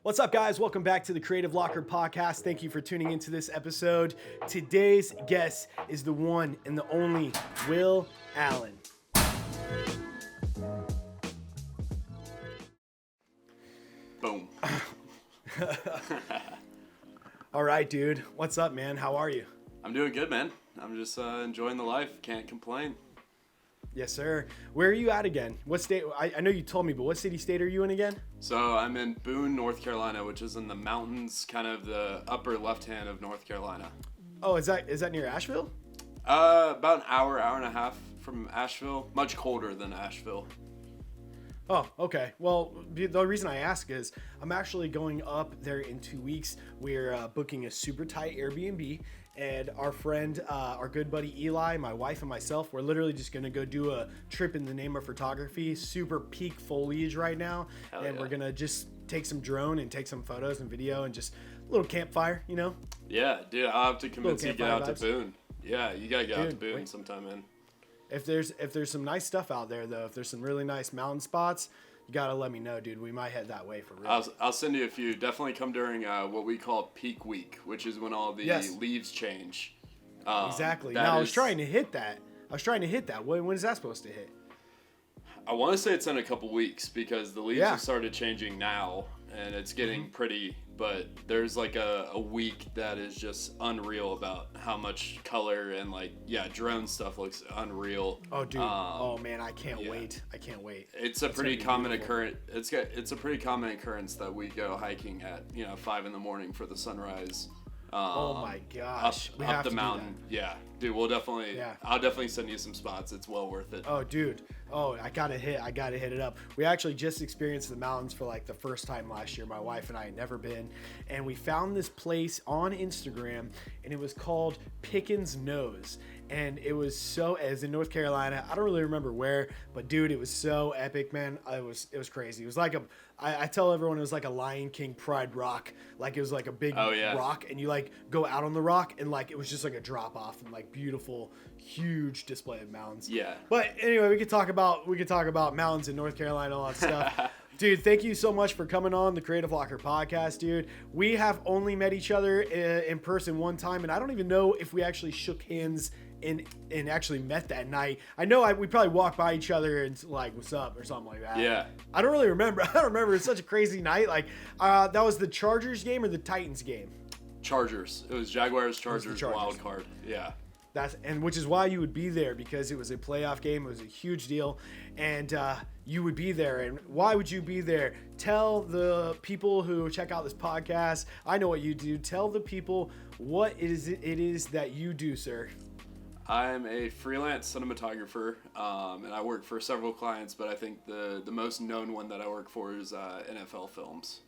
What's up, guys? Welcome back to the Creative Locker Podcast. Thank you for tuning into this episode. Today's guest is the one and the only Will Allen. Boom. All right, dude. What's up, man? How are you? I'm doing good, man. I'm just enjoying the life. Can't complain. Yes, sir. Where are you at again? What state? I know you told me, but what city state are you in again? So I'm in Boone, North Carolina, which is in the mountains, kind of the upper left hand of North Carolina. Oh, is that near Asheville? About an hour and a half from Asheville. Much colder than Asheville. Oh, okay. Well, the reason I ask is I'm actually going up there in 2 weeks. We're booking a super tight Airbnb, and our friend, our good buddy Eli, my wife, and myself, we're literally just going to go do a trip in the name of photography. Super peak foliage right now. Hell and yeah. We're going to just take some drone and take some photos and video and just a little campfire, you know? Yeah, dude, I'll have to convince you to get out vibes. to Boone. Yeah, you gotta get out to Dude, Boone wait. sometime, man. If there's some nice stuff out there, though, if there's some really nice mountain spots, you got to let me know, dude. We might head that way for real. I'll send you a few. Definitely come during what we call peak week, which is when all the Yes. leaves change. Exactly. that Now, I was is- trying to hit that. When is that supposed to hit? I want to say it's in a couple weeks because the leaves Yeah. have started changing now and it's getting pretty, but there's like a week that is just unreal about how much color and drone stuff looks unreal. Oh, dude. Oh, man, I can't yeah. wait. I can't wait. It's a pretty gonna be common beautiful. occurrence. It's a pretty common occurrence that we go hiking at 5 a.m. for the sunrise. Oh, my gosh. We have up the to do mountain. Yeah, dude, we'll definitely. Yeah. I'll definitely send you some spots. It's well worth it. Oh, dude. Oh, I gotta hit it up. We actually just experienced the mountains for like the first time last year. My wife and I had never been, and we found this place on Instagram, and it was called Pickens Nose, and it was in North Carolina. I don't really remember where, but dude, it was so epic, man. It was crazy. It was like I tell everyone it was like a Lion King Pride Rock. Like it was like a big rock, and you like go out on the rock, and like it was just like a drop off and like beautiful, huge display of mountains. Yeah. But anyway, we could talk about mountains in North Carolina, all that stuff. Dude, thank you so much for coming on the Creative Locker Podcast, dude. We have only met each other in person one time, and I don't even know if we actually shook hands and actually met that night. I know we probably walked by each other and like, what's up or something like that. Yeah. I don't really remember. I don't remember. It's such a crazy night. Like, that was the Chargers game or the Titans game? Chargers. It was Jaguars Chargers Chargers. wild card. Yeah. Which is why you would be there, because it was a playoff game. It was a huge deal, and you would be there. And why would you be there? Tell the people who check out this podcast. I know what you do. Tell the people what it is that you do, sir. I'm a freelance cinematographer, and I work for several clients, but I think the most known one that I work for is NFL Films.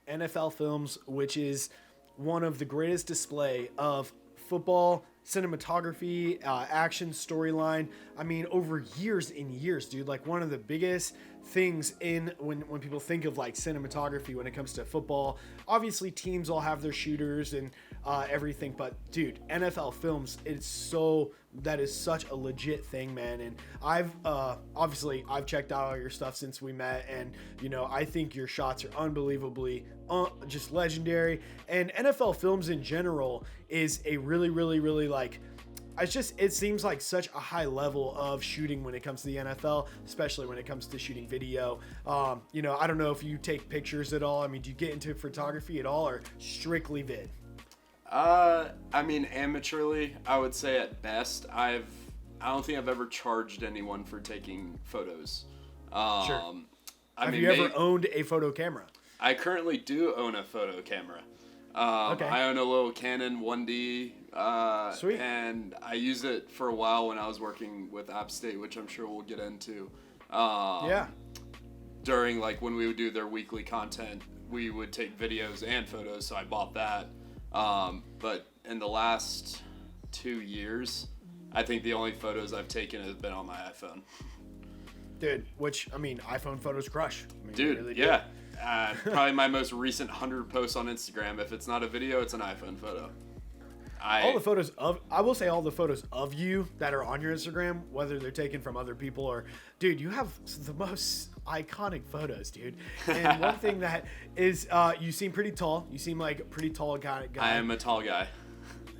NFL Films, which is one of the greatest display of football cinematography, action, storyline. I mean, over years and years, dude. Like one of the biggest things when people think of like cinematography when it comes to football. Obviously, teams all have their shooters and everything, but dude, NFL Films, that is such a legit thing, man. And I've checked out all your stuff since we met, and I think your shots are unbelievably just legendary. And NFL Films in general is a really, really, really like, it seems like such a high level of shooting when it comes to the NFL, especially when it comes to shooting video. I don't know if you take pictures at all. I mean, do you get into photography at all, or strictly vid? I mean, amateurly, I would say at best. I don't think I've ever charged anyone for taking photos. Sure. Have you ever owned a photo camera? I currently do own a photo camera. Okay. I own a little Canon 1D. Sweet. And I used it for a while when I was working with App State, which I'm sure we'll get into. Yeah. During like when we would do their weekly content, we would take videos and photos, so I bought that. But in the last 2 years, I think the only photos I've taken have been on my iPhone. Dude, which, I mean, iPhone photos crush. I mean, Dude, they really do. yeah. Probably my most recent 100 posts on Instagram. If it's not a video, it's an iPhone photo. all the photos of, I will say all the photos of you that are on your Instagram, whether they're taken from other people or, dude, you have the most iconic photos, dude. And one thing that is, you seem pretty tall. You seem like a pretty tall guy. I am a tall guy.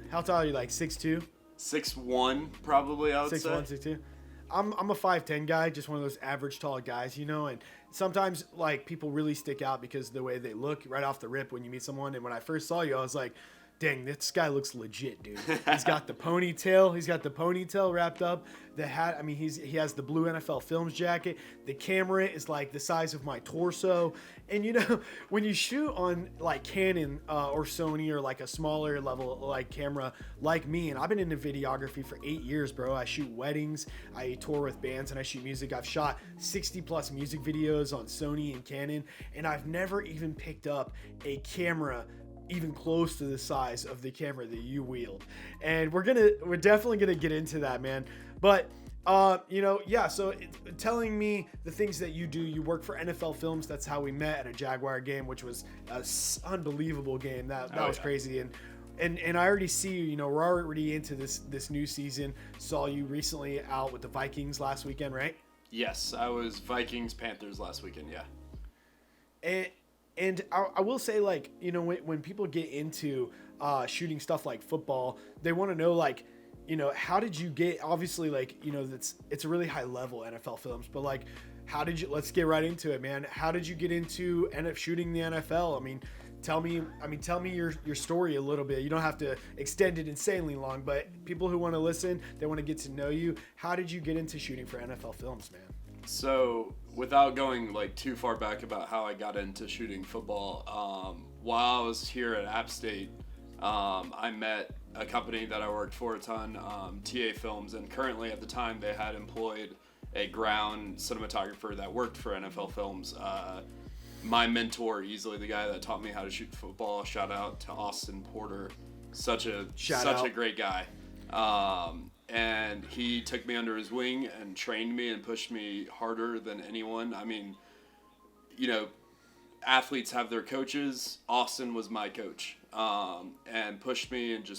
How tall are you? Like 6'2"? 6'1", probably, I would say. 6'1", 6'2". I'm a 5'10" guy, just one of those average tall guys, you know, and sometimes like people really stick out because of the way they look right off the rip when you meet someone. And when I first saw you, I was like, dang, this guy looks legit, dude. He's got the ponytail. He's got the ponytail wrapped up. The hat, I mean, he has the blue NFL Films jacket. The camera is like the size of my torso. And, you know, when you shoot on like Canon or Sony or like a smaller level like camera like me, and I've been into videography for 8 years, bro. I shoot weddings. I tour with bands and I shoot music. I've shot 60 plus music videos on Sony and Canon. And I've never even picked up a camera even close to the size of the camera that you wield. And we're definitely gonna get into that, man. But you know, yeah, so telling me the things that you do, you work for NFL Films. That's how we met at a Jaguar game, which was an unbelievable game. That was crazy. And I already see you, you know, we're already into this new season. Saw you recently out with the Vikings last weekend, right? Yes, I was Vikings Panthers last weekend, yeah. And I will say, like, you know, when people get into shooting stuff like football, they want to know, like, you know, how did you get, obviously, like, you know, it's a really high level NFL Films, but like, how did you, let's get right into it, man. How did you get into end up shooting the NFL? I mean, tell me your story a little bit. You don't have to extend it insanely long, but people who want to listen, they want to get to know you. How did you get into shooting for NFL Films, man? So, without going like too far back about how I got into shooting football, while I was here at App State, I met a company that I worked for a ton, TA Films, and currently at the time they had employed a ground cinematographer that worked for NFL Films. My mentor, easily the guy that taught me how to shoot football. Shout out to Austin Porter, such a great guy. And he took me under his wing and trained me and pushed me harder than anyone. I mean, you know, athletes have their coaches. Austin was my coach, and pushed me, and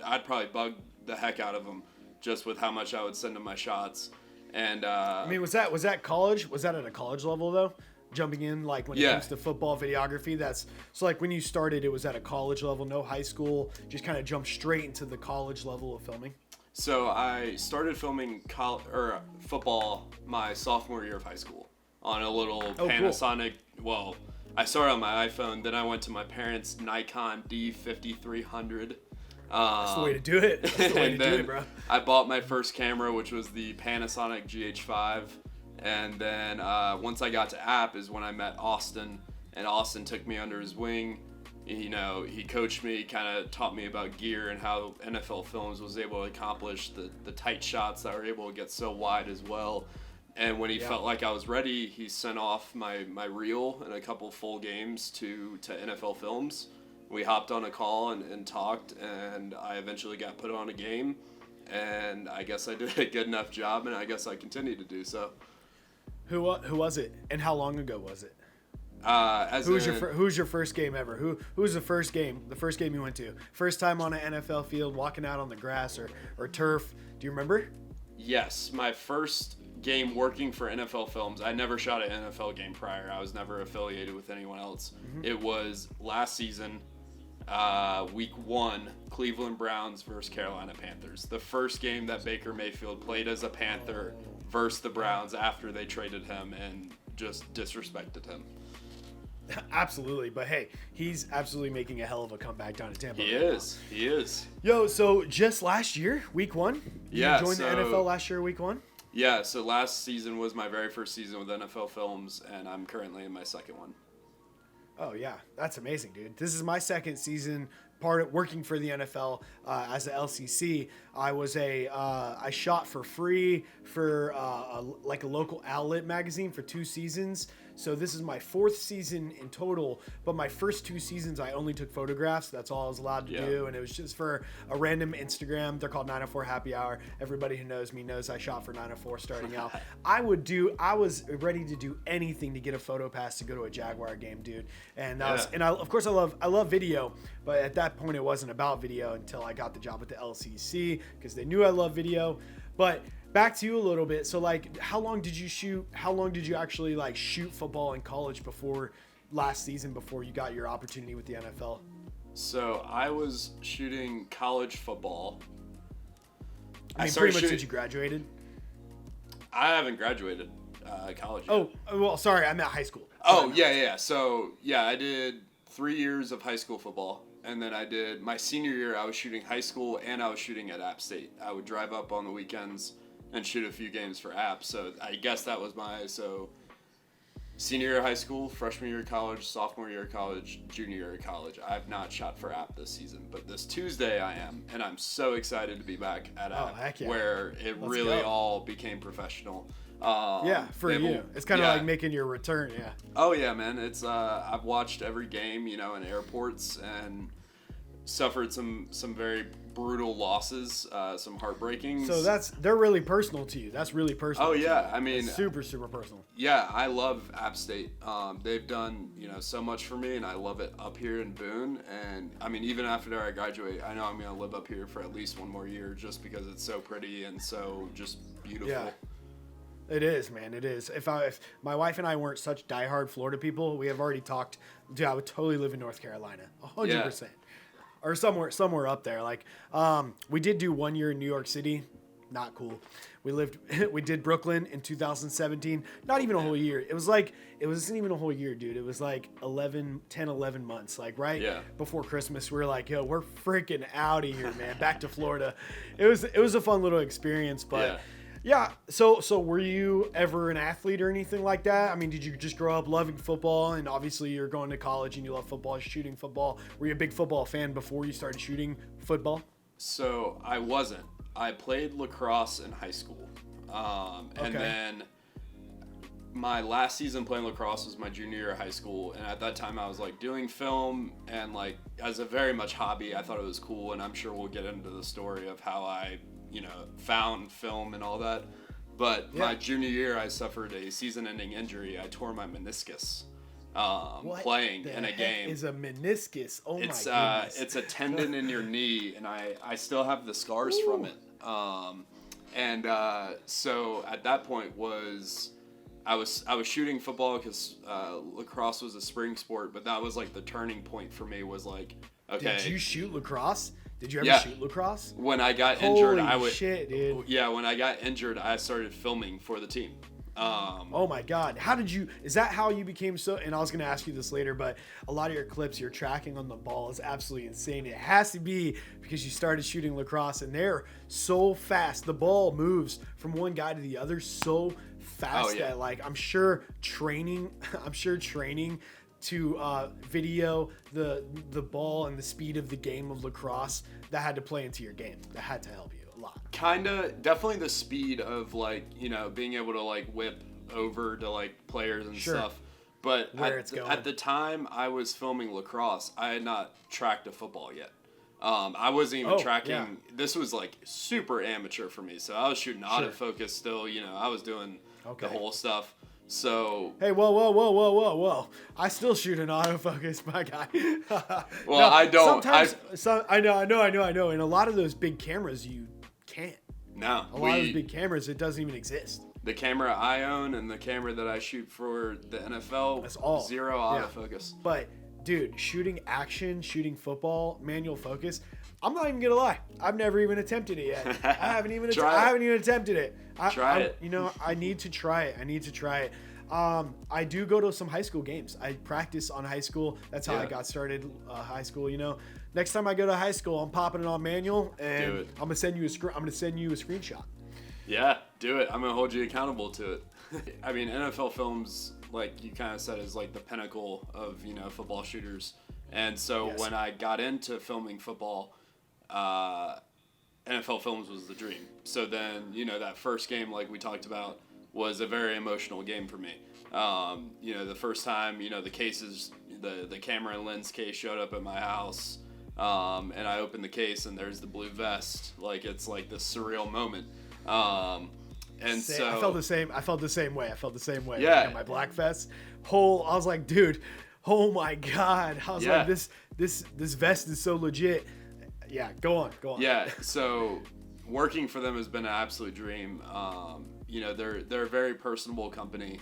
I'd probably bug the heck out of him just with how much I would send him my shots. And I mean, was that college? Was that at a college level though? Jumping in, like, when it comes to football videography, so like when you started, it was at a college level, no high school, just kind of jumped straight into the college level of filming. So I started filming football my sophomore year of high school on a little Panasonic. Cool. Well, I started on my iPhone, then I went to my parents' Nikon D5300. That's the way to do it. That's the way to do it, bro. I bought my first camera, which was the Panasonic GH5. And then once I got to App is when I met Austin, and Austin took me under his wing. You know, he coached me, kind of taught me about gear and how NFL Films was able to accomplish the tight shots that were able to get so wide as well. And when he felt like I was ready, he sent off my reel and a couple full games to NFL Films. We hopped on a call and talked, and I eventually got put on a game. And I guess I did a good enough job, and I guess I continue to do so. Who was it, and how long ago was it? Who's your first game ever? Who was the first game you went to? First time on an NFL field, walking out on the grass or turf. Do you remember? Yes, my first game working for NFL Films. I never shot an NFL game prior. I was never affiliated with anyone else. Mm-hmm. It was last season, week 1, Cleveland Browns versus Carolina Panthers. The first game that Baker Mayfield played as a Panther versus the Browns after they traded him and just disrespected him. Absolutely, but hey, he's absolutely making a hell of a comeback down in Tampa. He is. Yo, so just last year, week 1? You joined the NFL last year, week 1? Yeah, so last season was my very first season with NFL Films, and I'm currently in my second one. Oh, yeah. That's amazing, dude. This is my second season working for the NFL as a LCC. I shot for free for like a local outlet magazine for 2 seasons. So this is my 4th season in total, but my first 2 seasons I only took photographs. That's all I was allowed to do, and it was just for a random Instagram. They're called 904 Happy Hour. Everybody who knows me knows I shot for 904 starting out. I was ready to do anything to get a photo pass to go to a Jaguar game, dude. And of course I love video, but at that point it wasn't about video until I got the job with the LCC because they knew I love video. But back to you a little bit. So like, how long did you shoot? How long did you actually like shoot football in college before last season, before you got your opportunity with the NFL? So I was shooting college football. I mean, pretty much since you graduated? I haven't graduated college yet. Oh, well, sorry, I'm at high school. Oh, yeah. So, yeah, I did 3 years of high school football. And then I did my senior year, I was shooting high school and I was shooting at App State. I would drive up on the weekends and shoot a few games for App. So I guess that was senior year of high school, freshman year of college, sophomore year of college, junior year of college. I have not shot for App this season, but this Tuesday I am. And I'm so excited to be back at App, heck yeah. where it really all became professional. For you. It's kind of like making your return, yeah. Oh, yeah, man. It's I've watched every game, in airports and suffered some very brutal losses, some heartbreakings. So they're really personal to you. That's really personal. Oh, yeah. I mean, it's super, super personal. Yeah, I love App State. They've done, so much for me, and I love it up here in Boone. And, I mean, even after I graduate, I know I'm going to live up here for at least one more year just because it's so pretty and so just beautiful. Yeah. It is, man. It is. If my wife and I weren't such diehard Florida people, we have already talked. Dude, I would totally live in North Carolina, 100%, or somewhere up there. Like, we did do 1 year in New York City, not cool. We did Brooklyn in 2017. Not even a whole year. It wasn't even a whole year, dude. It was like 11 months, like before Christmas. We were like, yo, we're freaking out of here, man. Back to Florida. It was a fun little experience, but. Yeah. Yeah. So were you ever an athlete or anything like that? I mean, did you just grow up loving football? And obviously you're going to college and you love football, shooting football. Were you a big football fan before you started shooting football? So I wasn't. I played lacrosse in high school. And then my last season playing lacrosse was my junior year of high school. And at that time I was like doing film and like as a very much hobby, I thought it was cool. And I'm sure we'll get into the story of how I found film and all that. But my junior year, I suffered a season-ending injury. I tore my meniscus playing in a game. Is a meniscus? Oh my goodness! It's a tendon in your knee, and I still have the scars from it. So at that point I was shooting football because lacrosse was a spring sport, but that was like the turning point for me. Was like, okay. Did you shoot lacrosse? Did you ever shoot lacrosse? When I got injured, Holy shit, dude. Yeah, when I got injured, I started filming for the team. Oh my God. Is that how you became so, and I was going to ask you this later, but a lot of your clips, your tracking on the ball is absolutely insane. It has to be because you started shooting lacrosse and they're so fast. The ball moves from one guy to the other so fast that like, I'm sure training to video the ball and the speed of the game of lacrosse, that had to play into your game. That had to help you a lot. Kinda, definitely the speed of like, being able to like whip over to like players and stuff. But at the time I was filming lacrosse, I had not tracked a football yet. I wasn't even tracking. Yeah. This was like super amateur for me. So I was shooting autofocus still, I was doing the whole stuff. So hey, whoa! I still shoot an autofocus, my guy. Well, no, I don't. I know. And a lot of those big cameras, you can't. No, a lot of those big cameras, it doesn't even exist. The camera I own and the camera that I shoot for the NFL, that's all zero autofocus. But dude, shooting football, manual focus. I'm not even gonna lie. I've never even attempted it yet. I haven't even attempted it. Try it. I need to try it. I do go to some high school games. I practice on high school. That's how I got started. High school. Next time I go to high school, I'm popping it on manual, and I'm gonna send you a screenshot. Yeah, do it. I'm gonna hold you accountable to it. I mean, NFL films, like you kind of said, is like the pinnacle of football shooters. And so when I got into filming football, NFL Films was the dream. So then, that first game, like we talked about, was a very emotional game for me. The first time, the camera and lens case showed up at my house, and I opened the case and there's the blue vest. Like, it's like this surreal moment. So I felt the same. I felt the same way. Yeah. Like, at my black vest. I was like, dude, oh my God. I was like, this vest is so legit. Yeah, go on. Yeah, so working for them has been an absolute dream. They're a very personable company.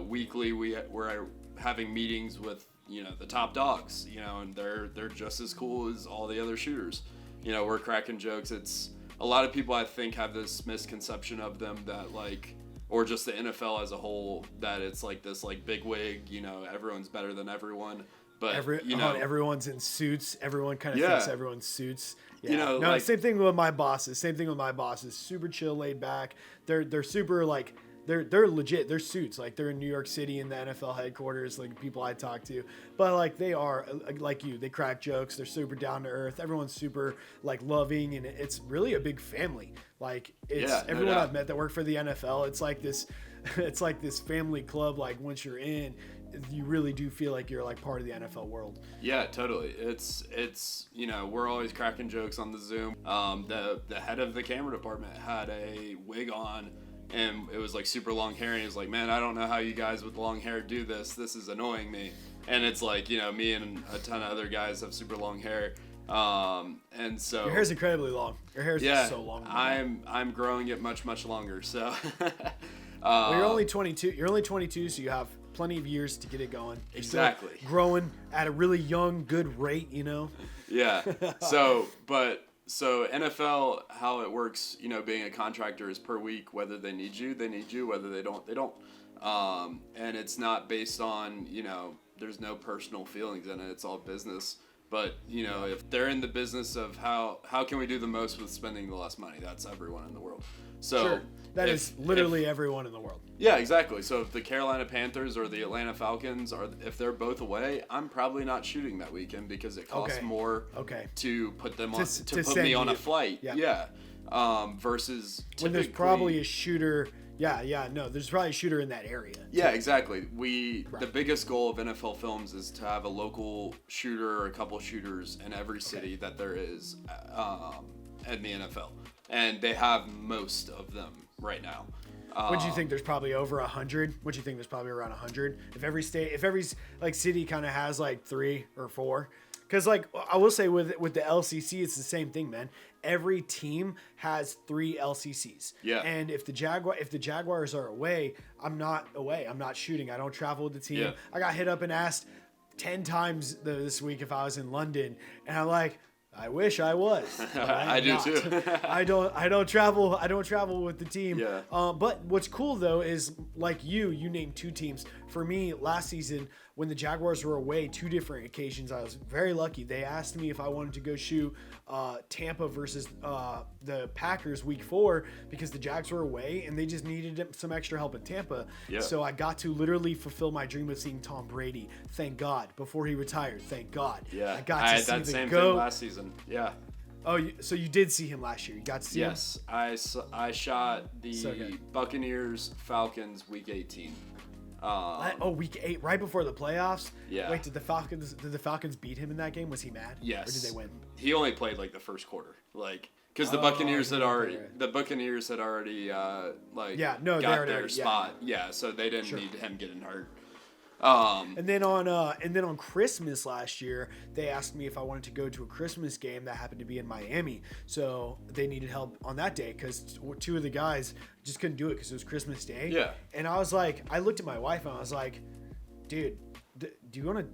Weekly we're having meetings with the top dogs, and they're just as cool as all the other shooters. We're cracking jokes. It's a lot of people, I think, have this misconception of them that, like, or just the NFL as a whole, that it's like this like big wig, everyone's better than everyone. But everyone's in suits. Everyone kind of thinks everyone's suits. Yeah. Like, same thing with my bosses. Super chill, laid back. They're super like they're legit. They're suits. Like, they're in New York City in the NFL headquarters. Like, people I talk to, but like, they are like you. They crack jokes. They're super down to earth. Everyone's super like loving, and it's really a big family. Like, everyone I've met that work for the NFL. It's like this. It's like this family club. Like, once you're in, you really do feel like you're like part of the NFL world. Yeah, totally. It's we're always cracking jokes on the Zoom. The head of the camera department had a wig on, and it was like super long hair, and he was like, man, I don't know how you guys with long hair do this. This is annoying me. And it's like, me and a ton of other guys have super long hair. And so your hair's incredibly long. Your hair's so long. I'm growing it much, much longer. So well, you're only 22, so you have plenty of years to get it going. You're exactly. Growing at a really young, good rate, Yeah. So NFL, how it works, being a contractor is per week. Whether they need you, they need you. Whether they don't, they don't. And it's not based on, there's no personal feelings in it. It's all business. But, if they're in the business of how can we do the most with spending the less money, that's everyone in the world. So sure. That is literally everyone in the world. Yeah, exactly. So if the Carolina Panthers or the Atlanta Falcons if they're both away, I'm probably not shooting that weekend because it costs more to put them on to put me on a flight. Yeah. Versus when there's probably a shooter. There's probably a shooter in that area. Yeah, exactly. The biggest goal of NFL Films is to have a local shooter or a couple shooters in every city that there is in the NFL, and they have most of them right now. What do you think? There's probably over 100. What do you think? There's probably around 100. If every like city kind of has like 3 or 4. Because, like, I will say with the LCC, it's the same thing, man. Every team has 3 LCCs. Yeah. And if the Jaguars are away, I'm not away. I'm not shooting. I don't travel with the team. Yeah. I got hit up and asked 10 times this week if I was in London, and I'm like, I wish I was. I do too. I don't travel with the team. Yeah. But what's cool though is, like, you named 2 teams. For me, last season when the Jaguars were away, 2 different occasions, I was very lucky. They asked me if I wanted to go shoot Tampa versus the Packers week 4 because the Jags were away and they just needed some extra help in Tampa. Yeah. So I got to literally fulfill my dream of seeing Tom Brady. Thank God. Before he retired. Thank God. Yeah. I got to had see that the same GOAT. thing last season. Yeah. Oh, so you did see him last year. You got to see him? Yes. I shot the Buccaneers Falcons week 18. Week 8, right before the playoffs. Yeah. Wait, did the Falcons beat him in that game? Was he mad? Yes. Or did they win? He only played like the first quarter, like because the Buccaneers had already got their spot. Yeah, so they didn't need him getting hurt. And then on Christmas last year, they asked me if I wanted to go to a Christmas game that happened to be in Miami. So they needed help on that day because 2 of the guys just couldn't do it because it was Christmas Day. Yeah. And I was like, I looked at my wife and I was like, dude,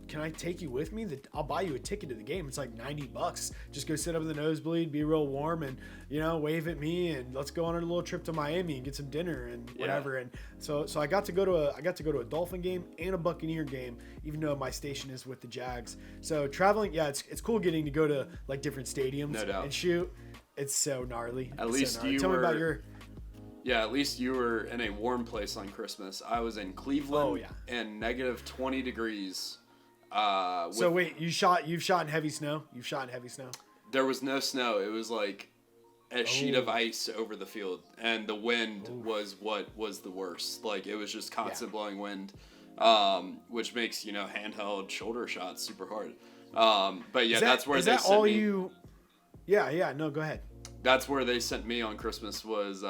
can I take you with me? I'll buy you a ticket to the game. It's like $90. Just go sit up in the nosebleed, be real warm, and wave at me, and let's go on a little trip to Miami and get some dinner and whatever. And so I got to go to a Dolphin game and a Buccaneer game, even though my station is with the Jags. So traveling, it's cool getting to go to like different stadiums and shoot. It's so gnarly. At least so gnarly. Tell me about your. Yeah, at least you were in a warm place on Christmas. I was in Cleveland and negative 20 degrees. So wait, you've shot in heavy snow? You've shot in heavy snow? There was no snow. It was like a sheet of ice over the field, and the wind was what was the worst. Like, it was just constant blowing wind, which makes, handheld shoulder shots super hard. But yeah, that's where they sent me. Yeah, no, go ahead. That's where they sent me on Christmas was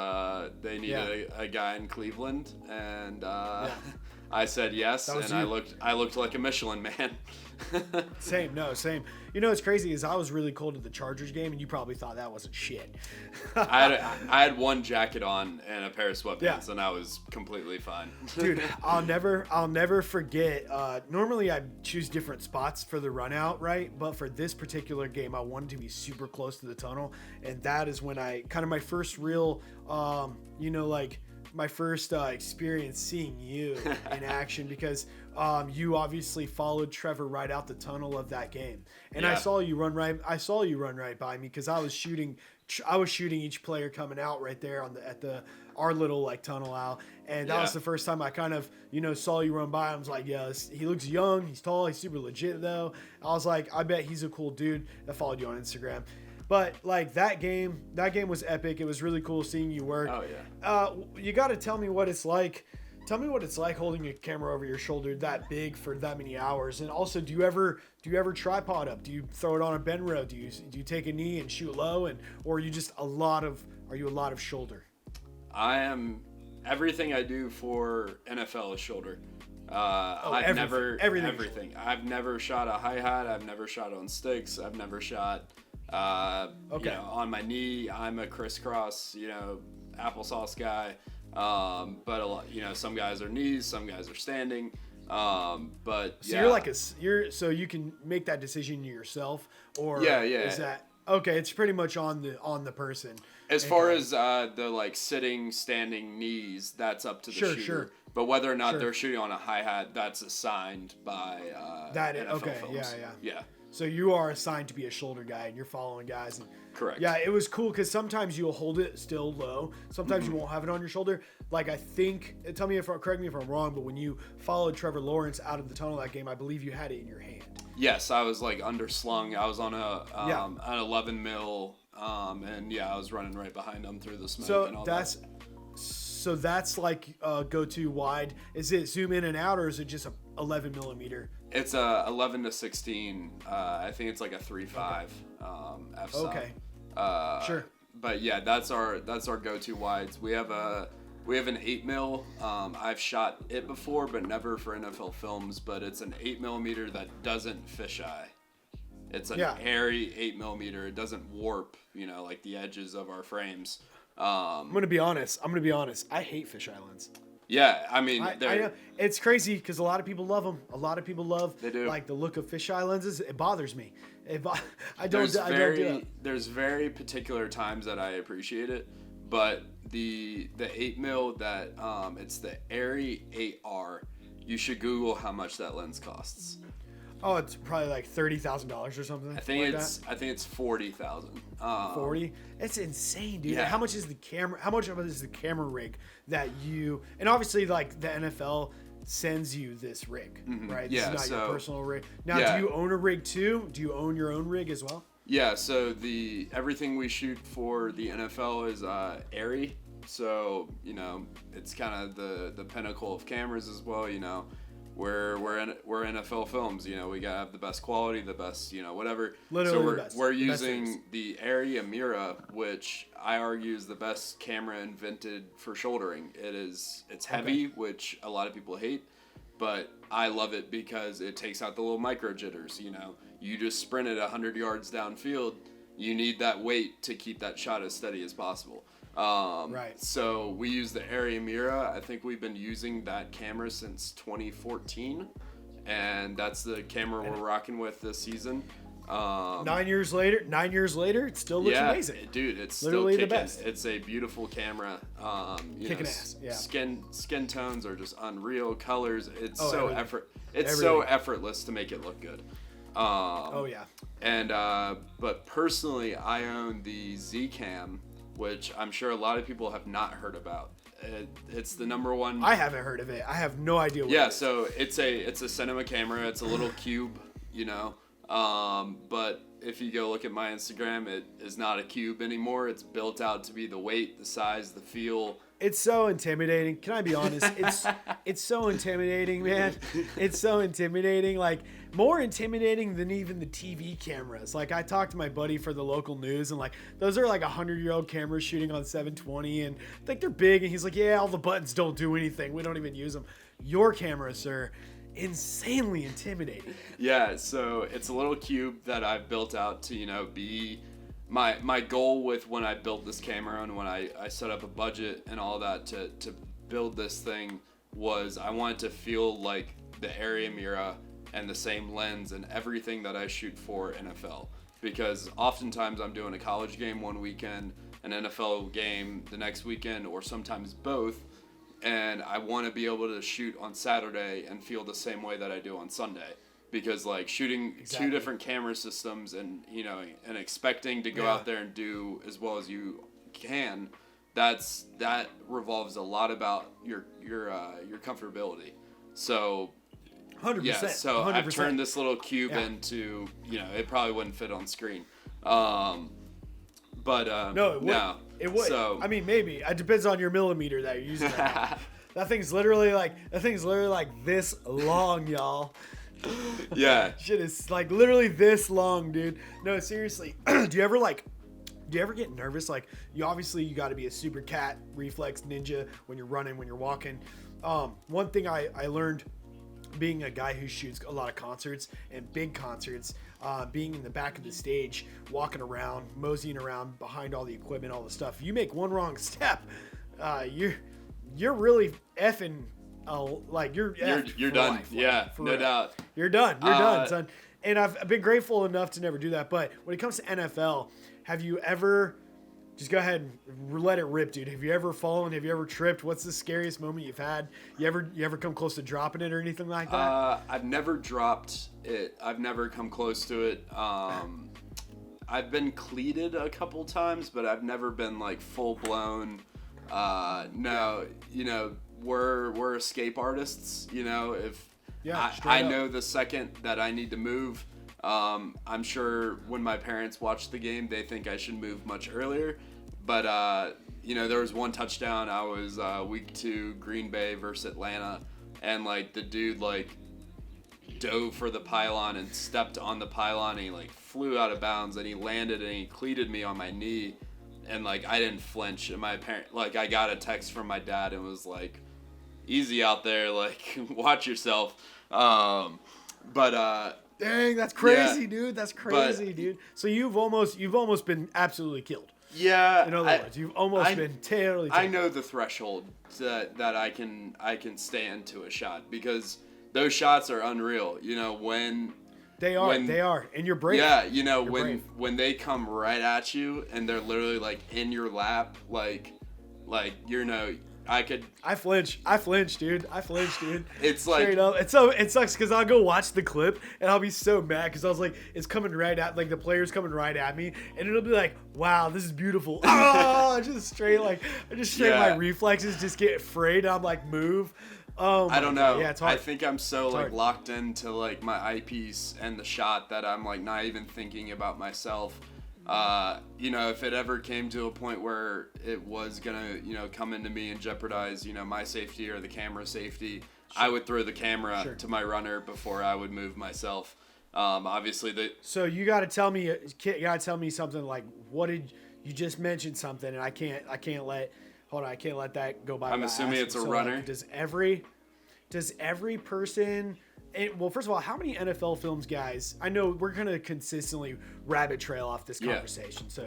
they needed a guy in Cleveland, and I said yes, and I looked like a Michelin man. Same. What's crazy is I was really cold at the Chargers game, and you probably thought that wasn't shit. I had one jacket on and a pair of sweatpants, and I was completely fine. Dude, I'll never forget. Normally, I choose different spots for the run out, right? But for this particular game, I wanted to be super close to the tunnel, and that is when I kind of my first real, my first experience seeing you in action, because you obviously followed Trevor right out the tunnel of that game, and I saw you run right by me, because I was shooting each player coming out right there at our little tunnel out, and that was the first time I kind of saw you run by. I was like, yeah, he looks young, he's tall, he's super legit though. I was like, I bet he's a cool dude. I followed you on Instagram. But that game was epic. It was really cool seeing you work. Oh yeah. You got to tell me what it's like. Tell me what it's like holding a camera over your shoulder that big for that many hours. And also, do you ever tripod up? Do you throw it on a bend row? Do you take a knee and shoot low, or are you just a lot of shoulder? I am everything I do for NFL is shoulder. Everything. I've never shot a hi-hat. I've never shot on sticks. I've never shot. On my knee, I'm a crisscross, applesauce guy. But a lot, some guys are knees, some guys are standing. So you can make that decision yourself, or is that okay? It's pretty much on the person. As far as the sitting, standing knees, that's up to the shooter. Sure. But whether or not they're shooting on a hi-hat, that's assigned by NFL films. Yeah. So you are assigned to be a shoulder guy, and you're following guys. And, correct. Yeah, it was cool because sometimes you'll hold it still low. Sometimes you won't have it on your shoulder. Correct me if I'm wrong, but when you followed Trevor Lawrence out of the tunnel that game, I believe you had it in your hand. Yes, I was underslung. I was on an 11 mil, and I was running right behind him through the smoke and all that. So that's go-to wide. Is it zoom in and out, or is it just a 11 millimeter? It's a 11 to 16. I think it's like a 3.5 f-stop. Okay. Sure. But yeah, that's our go-to wides. We have an 8 mil. I've shot it before, but never for NFL films. But it's an 8 millimeter that doesn't fisheye. It's an airy 8 millimeter. It doesn't warp, like the edges of our frames. I'm gonna be honest. I hate fisheye lens. Yeah, I mean, I know. It's crazy because a lot of people love them. A lot of people love the look of fisheye lenses. It bothers me. I don't do it. There's very particular times that I appreciate it, but the 8 mil that it's the Airy 8R. You should Google how much that lens costs. Oh, it's probably like $30,000 or something. I think it's 40,000. 40? It's insane, dude. Yeah. How much is the camera? How much of it is the camera rig that you? And obviously, the NFL sends you this rig, right? This is not your personal rig. Now, do you own a rig too? Do you own your own rig as well? Yeah. So everything we shoot for the NFL is Airy. So it's kind of the pinnacle of cameras as well. We're NFL films, we gotta have the best quality, the best, whatever. Literally so the best. We're using the Airy Amira, which I argue is the best camera invented for shouldering. It's heavy, which a lot of people hate, but I love it because it takes out the little micro jitters. You just sprint it 100 yards downfield. You need that weight to keep that shot as steady as possible. Right. So we use the Airy Amira. I think we've been using that camera since 2014, and that's the camera we're rocking with this season. 9 years later, it still looks amazing. Dude, it's literally still the best. It's a beautiful camera. Kicking ass. Yeah. Skin tones are just unreal. Colors. It's everything. so effortless to make it look good. And but personally, I own the Z-Cam, which I'm sure a lot of people have not heard about. It's the number one. I haven't heard of it. I have no idea what it is. So it's a cinema camera. It's a little cube, But if you go look at my Instagram, it is not a cube anymore. It's built out to be the weight, the size, the feel. It's so intimidating. Can I be honest? It's so intimidating, man. It's so intimidating. Like, more intimidating than even the TV cameras. Like, I talked to my buddy for the local news, and like, those are like 100-year-old cameras shooting on 720, and I think they're big. And he's like, yeah, all the buttons don't do anything. We don't even use them. Your cameras, sir, insanely intimidating. Yeah, so it's a little cube that I've built out to, be my goal with when I built this camera and when I set up a budget and all that to build this thing was I wanted to feel like the area mirror and the same lens and everything that I shoot for NFL. Because oftentimes I'm doing a college game one weekend, an NFL game the next weekend, or sometimes both. And I want to be able to shoot on Saturday and feel the same way that I do on Sunday. Because like shooting two different camera systems and and expecting to go out there and do as well as you can, that revolves a lot about your comfortability. So 100%. yeah, so 100%. I've turned this little cube into it probably wouldn't fit on screen. But No, it would. no. It would. So, I mean, maybe. It depends on your millimeter that you're using. That thing's literally like this long, y'all. yeah. Shit is like literally this long, dude. No, seriously. Do you ever get nervous? Like, you got to be a super cat reflex ninja when you're running, when you're walking. One thing I learned being a guy who shoots a lot of concerts and big concerts, being in the back of the stage, walking around, moseying around behind all the equipment, all the stuff. You make one wrong step, you're really effing. You're done. Life, yeah, no doubt. You're done. You're done, son. And I've been grateful enough to never do that. But when it comes to NFL, have you ever? Just go ahead and let it rip, dude. Have you ever fallen? Have you ever tripped? What's the scariest moment you've had? You ever come close to dropping it or anything like that? I've never dropped it. I've never come close to it. I've been cleated a couple times, but I've never been like full blown. No, we're escape artists. If I know the second that I need to move. I'm sure when my parents watch the game, they think I should move much earlier. But, there was one touchdown. I was week 2, Green Bay versus Atlanta. And, like, the dude, like, dove for the pylon and stepped on the pylon. And he, like, flew out of bounds. And he landed and he cleated me on my knee. And, like, I didn't flinch. And I got a text from my dad and was like, easy out there. Like, watch yourself. Dang, that's crazy, dude. That's crazy, dude. So you've almost been absolutely killed. Yeah. In other words, you've almost been totally taken. I know the threshold that I can stand to a shot because those shots are unreal. when they are, and you're brave. Yeah, You're brave. when they come right at you and they're literally like in your lap, like I flinch, dude. It's like straight up. It sucks because I'll go watch the clip and I'll be so mad because I was like, it's coming right at the player's coming right at me, and it'll be like, wow, this is beautiful. Oh, my reflexes just get frayed. And I'm like, move. Oh, I don't know. God. Yeah, it's hard. I think I'm so locked into like my eyepiece and the shot that I'm like not even thinking about myself. If it ever came to a point where it was gonna, come into me and jeopardize, my safety or the camera safety, sure. I would throw the camera to my runner before I would move myself. Obviously So you gotta tell me something like, what did you just mentioned something, and I can't let that go by. I'm assuming it's a runner. Like, does every person? Well, first of all, how many NFL films, guys? I know we're gonna consistently rabbit trail off this conversation, so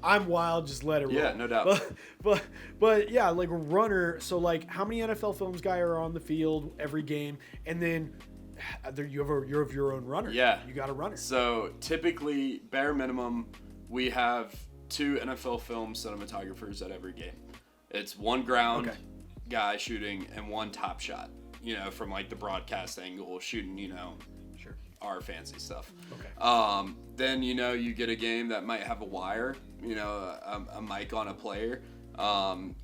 I'm wild. Just let it roll. Yeah, no doubt. But yeah, like a runner. So like, how many NFL films guy are on the field every game, and then you have your own runner. Yeah, you got a runner. So typically, bare minimum, we have 2 NFL film cinematographers at every game. It's one ground guy shooting and one top shot. From like the broadcast angle, shooting, our fancy stuff. Okay. Then, you get a game that might have a wire, a mic on a player.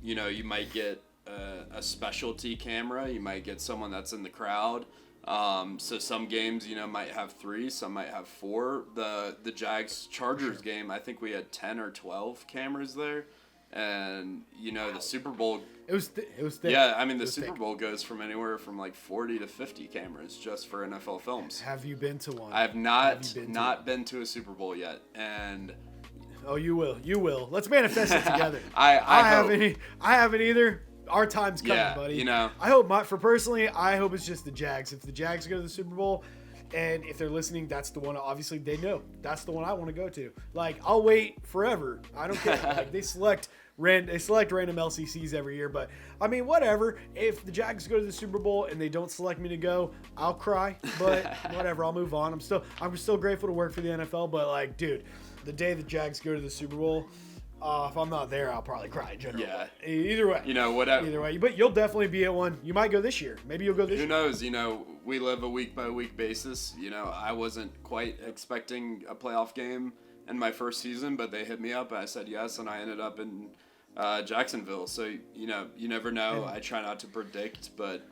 You might get a specialty camera. You might get someone that's in the crowd. So some games, might have 3, some might have 4. The Jags Chargers game, I think we had 10 or 12 cameras there, and the Super Bowl. It was thick. Yeah, I mean the was Super thick. Bowl goes from anywhere from like 40 to 50 cameras just for NFL films. Have you been to one? I have not been to a Super Bowl yet, and oh, you will. You will. Let's manifest it together. I haven't either. Our time's coming, Yeah, buddy. I hope I hope it's just the Jags. If the Jags go to the Super Bowl, and if they're listening, that's the one. Obviously, they know that's the one I want to go to. Like, I'll wait forever. I don't care. Like, they select random LCCs every year, but I mean, whatever. If the Jags go to the Super Bowl and they don't select me to go, I'll cry. But whatever. I'll move on. I'm still grateful to work for the NFL. But like, dude, the day the Jags go to the Super Bowl. If I'm not there, I'll probably cry in general. Yeah. Either way. Whatever. Either way. But you'll definitely be at one. You might go this year. Maybe you'll go this year. Who knows? We live a week-by-week basis. I wasn't quite expecting a playoff game in my first season, but they hit me up. I said yes, and I ended up in Jacksonville. So, you never know. I try not to predict, but,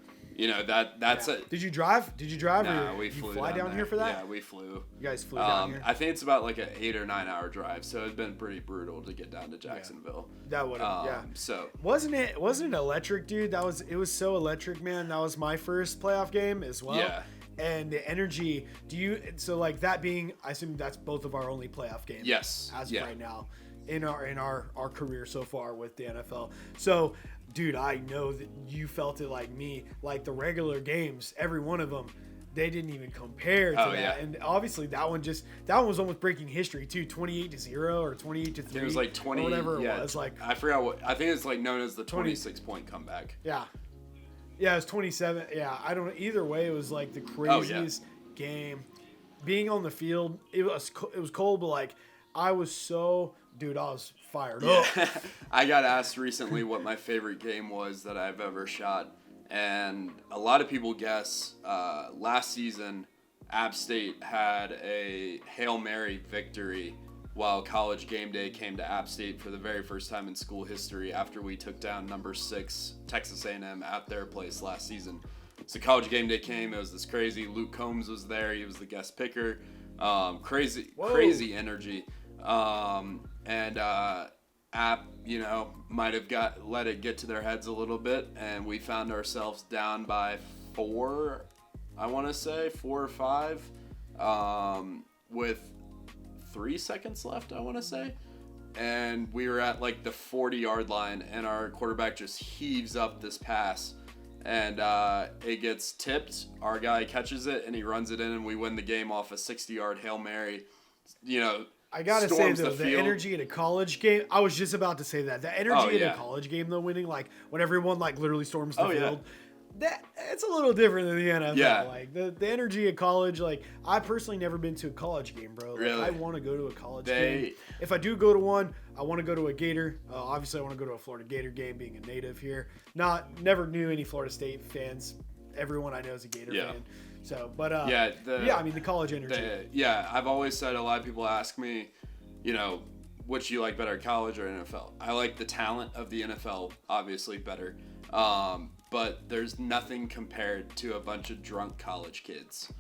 that's it. Did you drive? Nah, we flew fly down here for that? Yeah, we flew. You guys flew down here? I think it's about like an 8 or 9 hour drive, so it's been pretty brutal to get down to Jacksonville. That would have, yeah. So wasn't it electric, dude? It was so electric, man. That was my first playoff game as well. Yeah. And the energy. Like that being, I assume that's both of our only playoff games. Yes. As of right now, in our career so far with the NFL. So, dude, I know that you felt it like me. Like the regular games, every one of them, they didn't even compare to that. Yeah. And obviously that one was almost breaking history too, 28-0 or 28-3. it was like 20. Or whatever yeah, it was. Like I forgot I think it's like known as the 26-point comeback. Yeah. Yeah, it was 27. Yeah, I don't know. Either way, it was like the craziest game. Being on the field, it was cold, but like I was fired up. I got asked recently what my favorite game was that I've ever shot, and a lot of people guess last season App State had a Hail Mary victory while College Game Day came to App State for the very first time in school history after we took down number 6 Texas A&M at their place last season. So College Game Day came. It was this crazy. Luke Combs was there. He was the guest picker. Crazy energy. And App, might have let it get to their heads a little bit, and we found ourselves down by 4, I want to say 4 or 5, with 3 seconds left, I want to say. And we were at like the 40-yard line, and our quarterback just heaves up this pass, and it gets tipped. Our guy catches it, and he runs it in, and we win the game off a 60-yard Hail Mary. I gotta say though, the energy in a college game. I was just about to say that the energy in a college game though, winning like when everyone like literally storms the field. That it's a little different than the NFL. Yeah. Like the energy at college. Like I personally never been to a college game, bro. Like, Really? I want to go to a college game. If I do go to one, I want to go to a Gator. Obviously, I want to go to a Florida Gator game, being a native here. Never knew any Florida State fans. Everyone I know is a Gator fan. So, but I mean the college energy. I've always said, a lot of people ask me, which you like better, college or NFL? I like the talent of the NFL, obviously better. But there's nothing compared to a bunch of drunk college kids.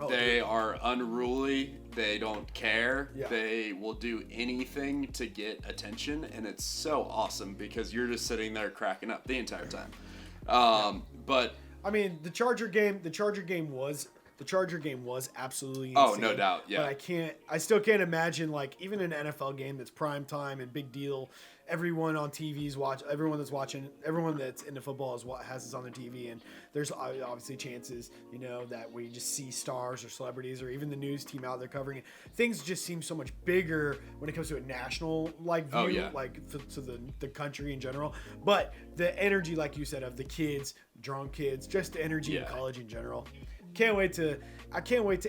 They are unruly. They don't care. Yeah. They will do anything to get attention, and it's so awesome because you're just sitting there cracking up the entire time. But I mean, the Charger game was absolutely insane. Oh, no doubt, yeah. But I still can't imagine, like, even an NFL game that's prime time and big deal, everyone on TV's everyone that's into football has this on their TV, and there's obviously chances, that we just see stars or celebrities or even the news team out there covering it. Things just seem so much bigger when it comes to a national, view, to the country in general. But the energy, like you said, of the kids, drunk kids, just the energy in college in general. I can't wait to,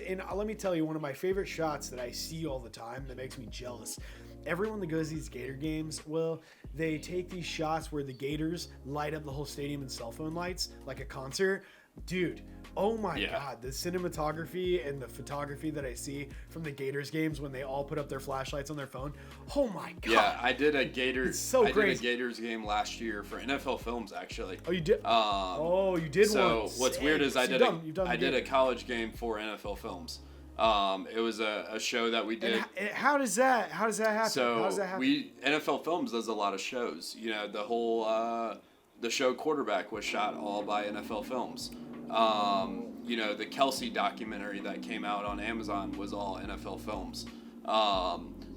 and let me tell you, one of my favorite shots that I see all the time that makes me jealous. Everyone that goes to these Gator games, they take these shots where the Gators light up the whole stadium in cell phone lights, like a concert. Dude, Oh my Yeah. God, the cinematography and the photography that I see from the Gators games when they all put up their flashlights on their phone. Oh my God. Yeah, I did a Gators. It's so I crazy. did a Gators game last year for NFL Films, actually. Oh, you did? You did So one. what's Sick. weird is So I you've done I the did a game. college game for NFL Films. It was a show that we did. And how does that happen? How does So that happen? NFL Films does a lot of shows. You know, the whole the show Quarterback was shot all by NFL Films. You know, the Kelsey documentary that came out on Amazon was all NFL Films.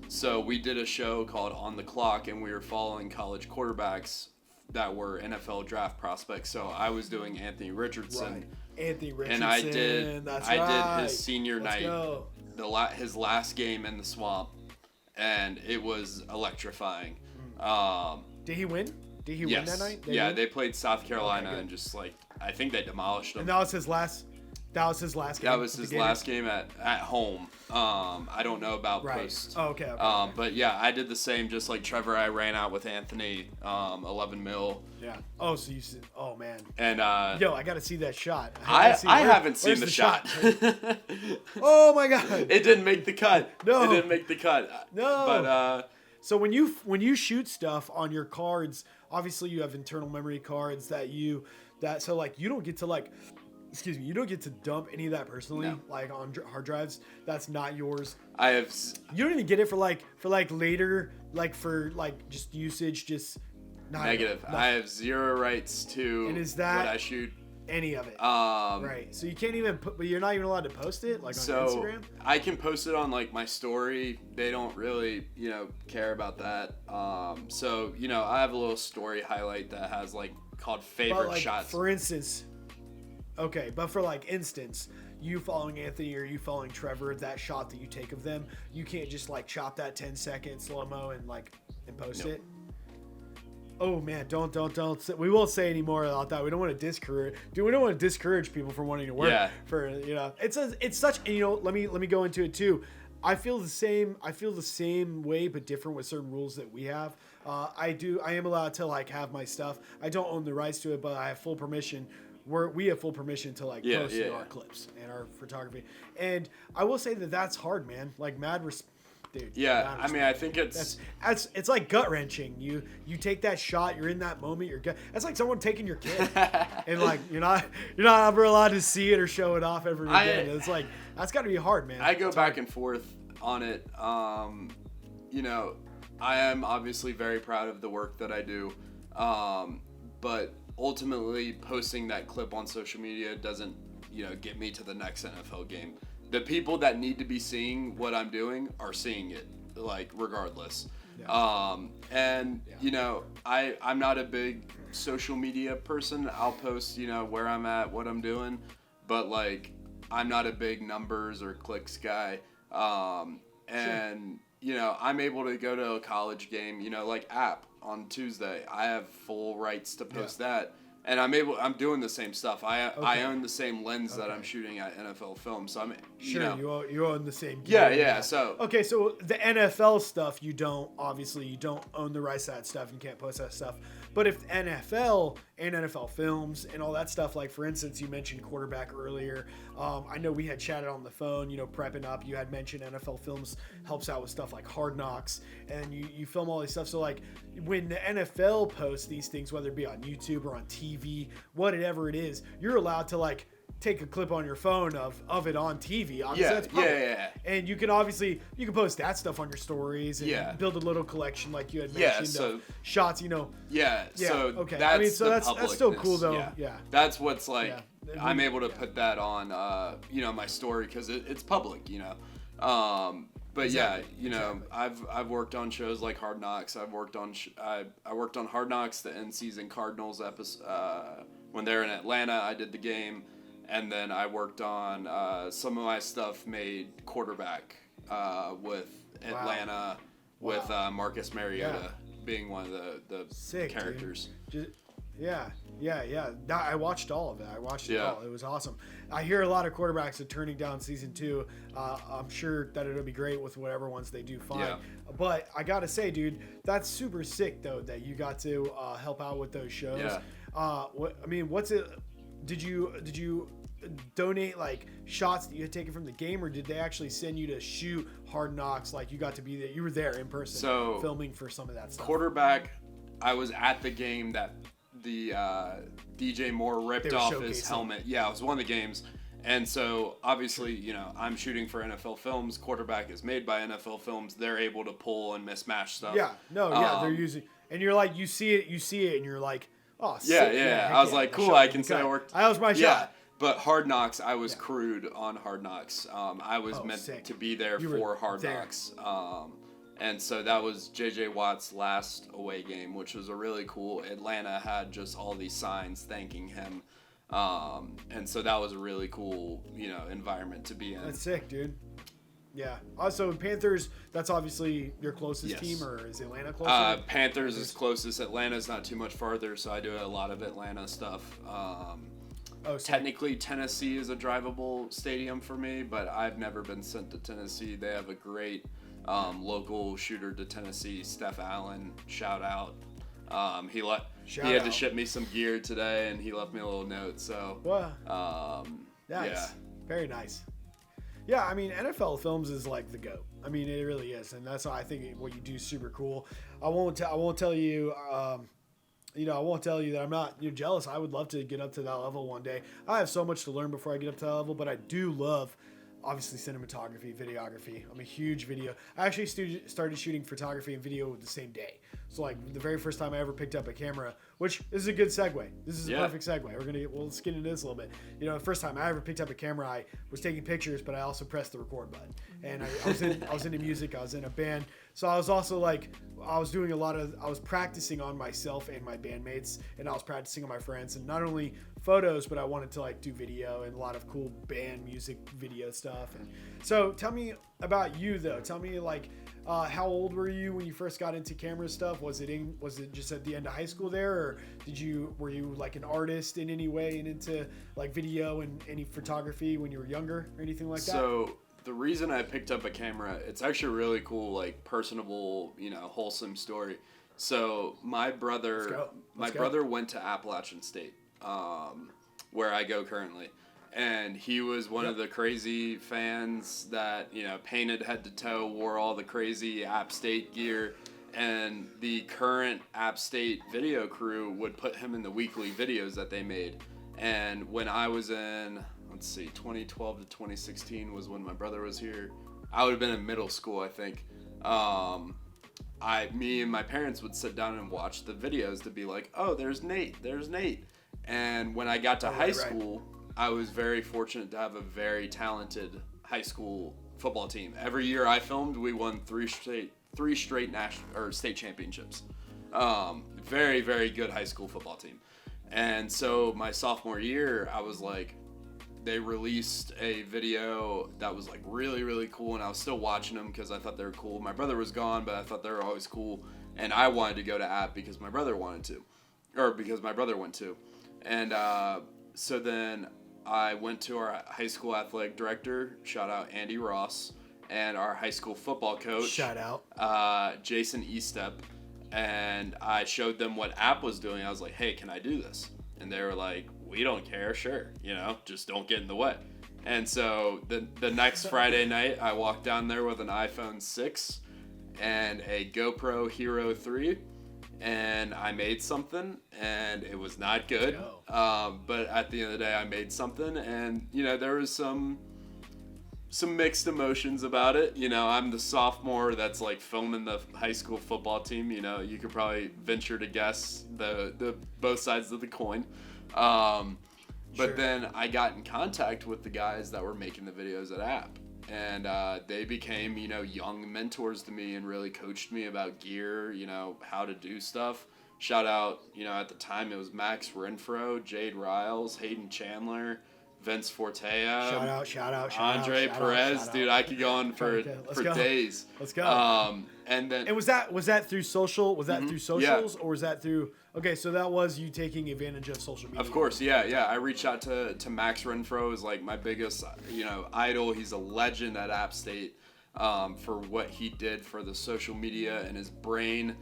So we did a show called On the Clock, and we were following college quarterbacks that were NFL draft prospects. So I was doing Anthony Richardson. Right. Anthony Richardson. And I did That's I right. did his senior Let's night, go. his last game in the swamp, and it was electrifying. Did he win? Did he win that night? Yeah, they played South Carolina good. and just like I think they demolished them. And that was his last. That was his last game. That was with his the Gators? last game at home. I don't know about Right. post. Oh, okay. Okay. But yeah, I did the same. Just like Trevor, I ran out with Anthony, 11 mil. Yeah. Oh, so you said, oh man. And Yo, I gotta see that shot. I gotta see- where- haven't seen where's the shot. Oh my God. It didn't make the cut. No. It didn't make the cut. No. But So when you shoot stuff on your cards, obviously you have internal memory cards so like you don't get to like, excuse me, you don't get to dump any of that personally, No. like on hard drives. That's not yours. I have. You don't even get it for like later, like for like just usage, just not Negative. nothing. I have zero rights to And is that- what I shoot. any of it. Um, Right. So you can't even put, but you're not even allowed to post it like on So Instagram. I can post it on like my story. They don't really, care about that. So I have a little story highlight that has like called favorite But like shots. for instance, okay, but for like instance, you following Anthony or you following Trevor, that shot that you take of them, you can't just like chop that 10-second slow mo and post Nope. it. Oh man, don't. We won't say any more about that. We don't want to discourage. Dude, we don't want to discourage people from wanting to work. Yeah. It's such. And let me go into it too. I feel the same way, but different with certain rules that we have. I am allowed to like have my stuff. I don't own the rights to it, but I have full permission. We have full permission to like post our clips and our photography. And I will say that that's hard, man. Like dude. Yeah, mad I mean, I think it's it's like gut wrenching. You take that shot, you're in that moment. That's like someone taking your kid, and like you're not ever allowed to see it or show it off ever again. It's like that's got to be hard, man. I go back and forth on it. I am obviously very proud of the work that I do, but ultimately posting that clip on social media doesn't, get me to the next NFL game. The people that need to be seeing what I'm doing are seeing it, like regardless. Yeah. I'm not a big social media person. I'll post, where I'm at, what I'm doing, but like I'm not a big numbers or clicks guy. I'm able to go to a college game, like App on Tuesday. I have full rights to post that. And I'm doing the same stuff. I own the same lens that I'm shooting at NFL Film. So you own the same gear. gear. Yeah. So okay, so the NFL stuff you don't own the rights to that stuff and can't post that stuff. But if NFL and NFL Films and all that stuff, like for instance, you mentioned quarterback earlier. I know we had chatted on the phone, prepping up. You had mentioned NFL Films helps out with stuff like Hard Knocks, and you film all this stuff. So like when the NFL posts these things, whether it be on YouTube or on TV, whatever it is, you're allowed to like take a clip on your phone of it on TV. Obviously, that's public. Yeah. And you can post that stuff on your stories and build a little collection like you had mentioned of shots. Yeah. So okay. That's that's still cool though. Yeah. Yeah. That's what's like. Yeah. I'm able to put that on, my story because it's public. But Exactly. I've worked on shows like Hard Knocks. I've worked on I worked on Hard Knocks, the end season Cardinals episode when they're in Atlanta. I did the game, and then I worked on some of my stuff made quarterback with Atlanta with Marcus Mariota being one of the Sick, characters. Yeah. I watched all of it. I watched it all. It was awesome. I hear a lot of quarterbacks are turning down season 2. I'm sure that it'll be great with whatever ones they do find. Yeah. But I gotta say, dude, that's super sick though that you got to help out with those shows. Yeah. What's it? Did you donate like shots that you had taken from the game, or did they actually send you to shoot Hard Knocks? Like you got to be there, you were there in person, So, filming for some of that stuff. Quarterback, I was at the game that the DJ Moore ripped off his helmet. Yeah, it was one of the games. And so, obviously, you know, I'm shooting for NFL Films. Quarterback is made by NFL Films. They're able to pull and mismatch stuff. Yeah, no, yeah, they're using, and you're like, you see it, and you're like, oh, yeah, sick. yeah. I was like, cool, I can say I worked. That was my shot. But Hard Knocks, I was crewed on Hard Knocks. I was meant sick. to be there for Hard Knocks. And so that was J.J. Watt's last away game, which was a really cool. Atlanta had just all these signs thanking him. And so that was a really cool, you know, environment to be in. That's sick, dude. Yeah. Also, Panthers, that's obviously your closest team, or is Atlanta closer? Panthers is closest. Atlanta's not too much farther, so I do a lot of Atlanta stuff. Technically, Tennessee is a drivable stadium for me, but I've never been sent to Tennessee. They have a great local shooter to Tennessee, Steph Allen. Shout out. He had to ship me some gear today, and he left me a little note. So, nice. Yeah, very nice. Yeah, I mean, NFL Films is like the GOAT. I mean, it really is, and that's why I think what you do is super cool. I won't tell you. I won't tell you that I'm not jealous. I would love to get up to that level one day. I have so much to learn before I get up to that level, but I do love, obviously, cinematography, videography. I'm a huge video. I actually started shooting photography and video the same day. So, like, the very first time I ever picked up a camera, which is a good segue. This is a perfect segue. Let's get into this a little bit. You know, the first time I ever picked up a camera, I was taking pictures, but I also pressed the record button. And I was into music. I was in a band. So I was also like, I was practicing on myself and my bandmates, and I was practicing on my friends, and not only photos, but I wanted to like do video and a lot of cool band music video stuff. And so tell me about you though. Tell me like, how old were you when you first got into camera stuff? Was it just at the end of high school there, or were you like an artist in any way and into like video and any photography when you were younger or anything like that? So the reason I picked up a camera, it's actually a really cool, like personable, you know, wholesome story. So my brother went to Appalachian State, where I go currently. And he was one of the crazy fans that, you know, painted head to toe, wore all the crazy App State gear. And the current App State video crew would put him in the weekly videos that they made. And when I was in, 2012 to 2016 was when my brother was here. I would have been in middle school, I think. Me and my parents would sit down and watch the videos to be like, oh, there's Nate. And when I got to high school, I was very fortunate to have a very talented high school football team. Every year I filmed, we won three straight national or state championships. Very, very good high school football team. And so my sophomore year, I was like, they released a video that was like really, really cool, and I was still watching them because I thought they were cool. My brother was gone, but I thought they were always cool, and I wanted to go to App because my brother went to. And so then I went to our high school athletic director, shout out Andy Ross, and our high school football coach, shout out Jason Estep, and I showed them what App was doing. I was like, hey, can I do this? And they were like, we don't care, sure, you know, just don't get in the way. And so the next Friday night, I walked down there with an iPhone 6 and a GoPro Hero 3, and I made something, and it was not good. But at the end of the day, I made something, and, you know, there was some mixed emotions about it. You know, I'm the sophomore that's like filming the high school football team. You know, you could probably venture to guess the both sides of the coin. But then I got in contact with the guys that were making the videos at App, and they became, you know, young mentors to me and really coached me about gear, you know, how to do stuff. Shout out, you know, at the time it was Max Renfro, Jade Riles, Hayden Chandler, Vince Fortea, shout out, Andre Perez, dude. I could go on for days. Let's go. And was that through social? Was that through socials, or was that through? Okay, so that was you taking advantage of social media. Of course, yeah. I reached out to Max Renfro, is like my biggest, you know, idol. He's a legend at App State for what he did for the social media and his brain.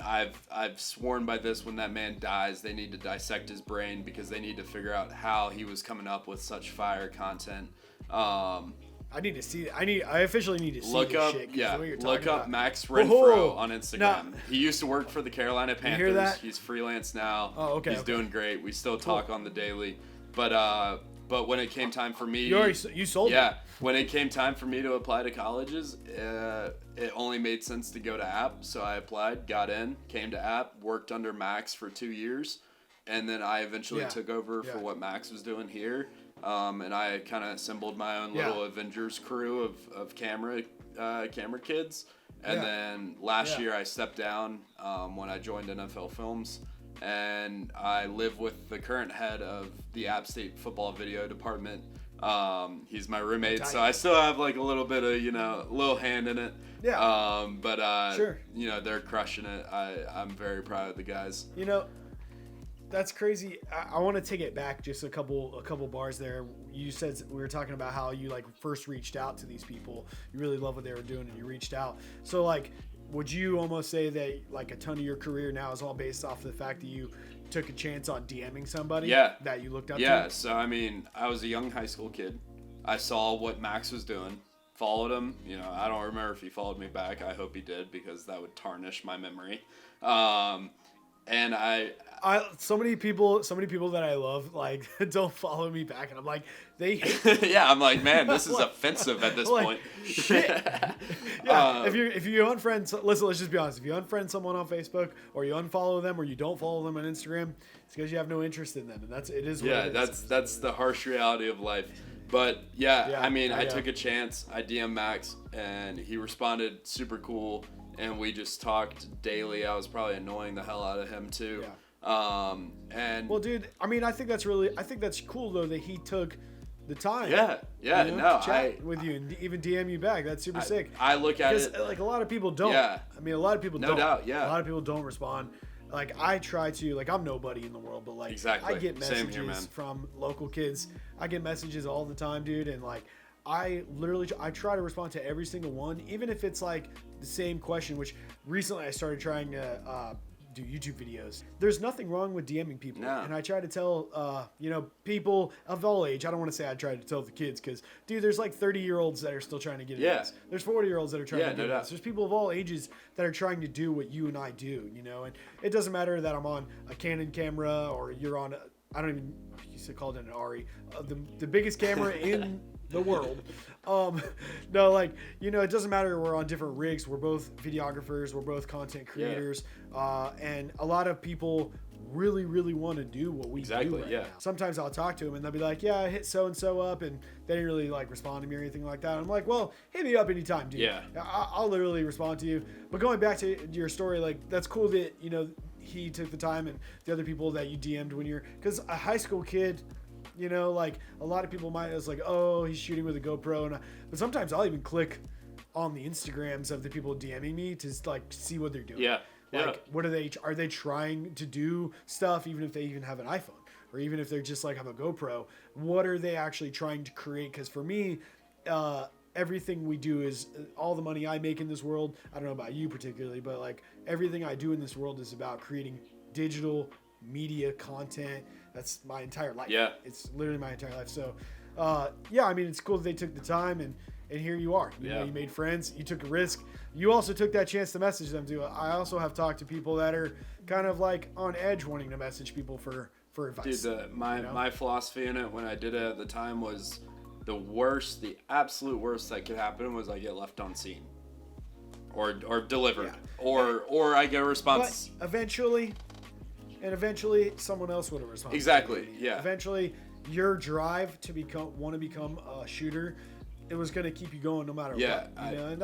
I've sworn by this: when that man dies, they need to dissect his brain, because they need to figure out how he was coming up with such fire content. I need to see. I officially need to see Look this up, shit. yeah. What you're Look talking up about. Max Renfro Whoa. on Instagram. No. He used to work for the Carolina Panthers. hear that? He's freelance now. Oh, okay. He's doing great. We still talk on the daily, but when it came time for me, You sold it. yeah. When it came time for me to apply to colleges, it only made sense to go to App. So I applied, got in, came to App, worked under Max for 2 years, and then I eventually took over for what Max was doing here. And I kind of assembled my own little Avengers crew of camera kids. And then last year I stepped down when I joined NFL Films. And I live with the current head of the App State football video department. He's my roommate, so I still have like a little bit of, a little hand in it. Yeah. Sure. They're crushing it. I'm very proud of the guys. That's crazy. I want to take it back just a couple bars there. You said, we were talking about how you like first reached out to these people. You really love what they were doing and you reached out. So like, would you almost say that like a ton of your career now is all based off of the fact that you took a chance on DMing somebody that you looked up to? Yeah, so I mean, I was a young high school kid. I saw what Max was doing, followed him. I don't remember if he followed me back. I hope he did, because that would tarnish my memory. And so many people that I love like don't follow me back, and I'm like, they hate me. yeah, I'm like, man, this is offensive at this point. Shit. Yeah, if you unfriend, listen, let's just be honest. If you unfriend someone on Facebook, or you unfollow them, or you don't follow them on Instagram, it's because you have no interest in them, and it is. Yeah, that's the harsh reality of life. But I mean, I took a chance. I DM'd Max, and he responded super cool. And we just talked daily. I was probably annoying the hell out of him too. Yeah. And well, dude, I mean, I think that's cool though that he took the time. Yeah. To chat with you and even DM you back. That's super sick. I look at it like a lot of people don't. Yeah. I mean, a lot of people don't. No doubt. Yeah. A lot of people don't respond. Like I try to. Like I'm nobody in the world, but like exactly. I get Same here, messages from local kids. I get messages all the time, dude, and like. I try to respond to every single one, even if it's like the same question, which recently I started trying to do YouTube videos. There's nothing wrong with DMing people. No. And I try to tell, people of all age. I don't want to say I try to tell the kids because, dude, there's like 30-year-olds that are still trying to get into this. There's 40-year-olds that are trying to get into this. There's people of all ages that are trying to do what you and I do, and it doesn't matter that I'm on a Canon camera or you're on, I don't even, you used to call it an Ari, the biggest camera in the world. No, like, it doesn't matter. We're on different rigs. We're both videographers. We're both content creators. And a lot of people really, really want to do what we do right now. Sometimes I'll talk to them and they'll be like, yeah, I hit so-and-so up, and they didn't really like respond to me or anything like that. I'm like, well, hit me up anytime, dude. Yeah. I'll literally respond to you. But going back to your story, like, that's cool that, he took the time, and the other people that you DM'd when because a high school kid, like a lot of people might was like, oh, he's shooting with a GoPro, but sometimes I'll even click on the Instagrams of the people DMing me to like see what they're doing. Yeah. Like, what are they trying to do stuff, even if they even have an iPhone, or even if they're just like have a GoPro, what are they actually trying to create? Because for me, everything we do is all the money I make in this world. I don't know about you particularly, but like everything I do in this world is about creating digital media content. That's my entire life. Yeah. It's literally my entire life. So, I mean, it's cool that they took the time, and here you are. You made friends. You took a risk. You also took that chance to message them too. I also have talked to people that are kind of like on edge wanting to message people for advice. Dude, my philosophy in it when I did it at the time was the absolute worst that could happen was I get left on scene. Or delivered. Yeah. Or I get a response. But eventually someone else would have responded. Exactly. Yeah. Eventually your drive to want to become a shooter, it was going to keep you going no matter what. And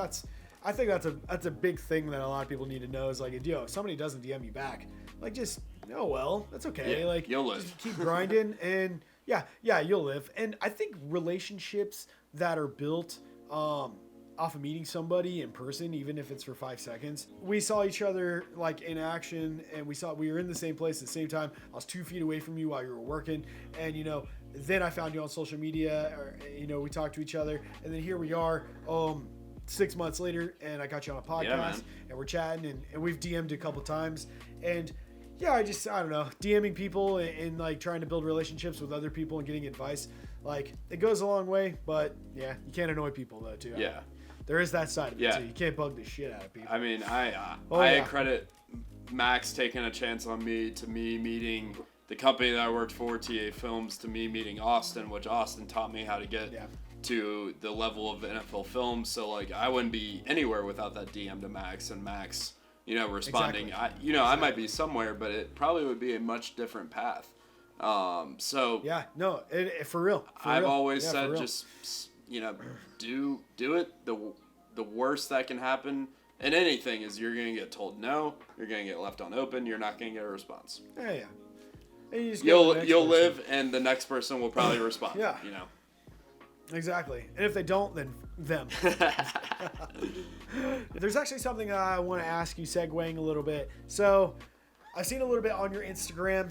I think that's a big thing that a lot of people need to know is like, if somebody doesn't DM you back, like just that's okay. Yeah, like you'll live. Just keep grinding and you'll live. And I think relationships that are built off of meeting somebody in person, even if it's for 5 seconds. We saw each other like in action, and we were in the same place at the same time. I was 2 feet away from you while you were working, and then I found you on social media, or we talked to each other, and then here we are. 6 months later, and I got you on a podcast, man. and we're chatting, and we've DM'd a couple times, and yeah, I don't know, DMing people and like trying to build relationships with other people and getting advice, like it goes a long way, but yeah, you can't annoy people though too. Yeah. There is that side of it too. You can't bug the shit out of people. I mean, I credit Max taking a chance on me to me meeting the company that I worked for, TA Films, to me meeting Austin, which Austin taught me how to get to the level of NFL Films. So like I wouldn't be anywhere without that DM to Max, and Max, responding. Exactly. I might be somewhere, but it probably would be a much different path. So yeah, no, for real. I've always said just do it. The worst that can happen in anything is you're gonna get told no. You're gonna get left on open. You're not gonna get a response. Yeah. And you'll live, and the next person will probably respond. Yeah. Exactly. And if they don't, then them. There's actually something I want to ask you, segueing a little bit. So I've seen a little bit on your Instagram,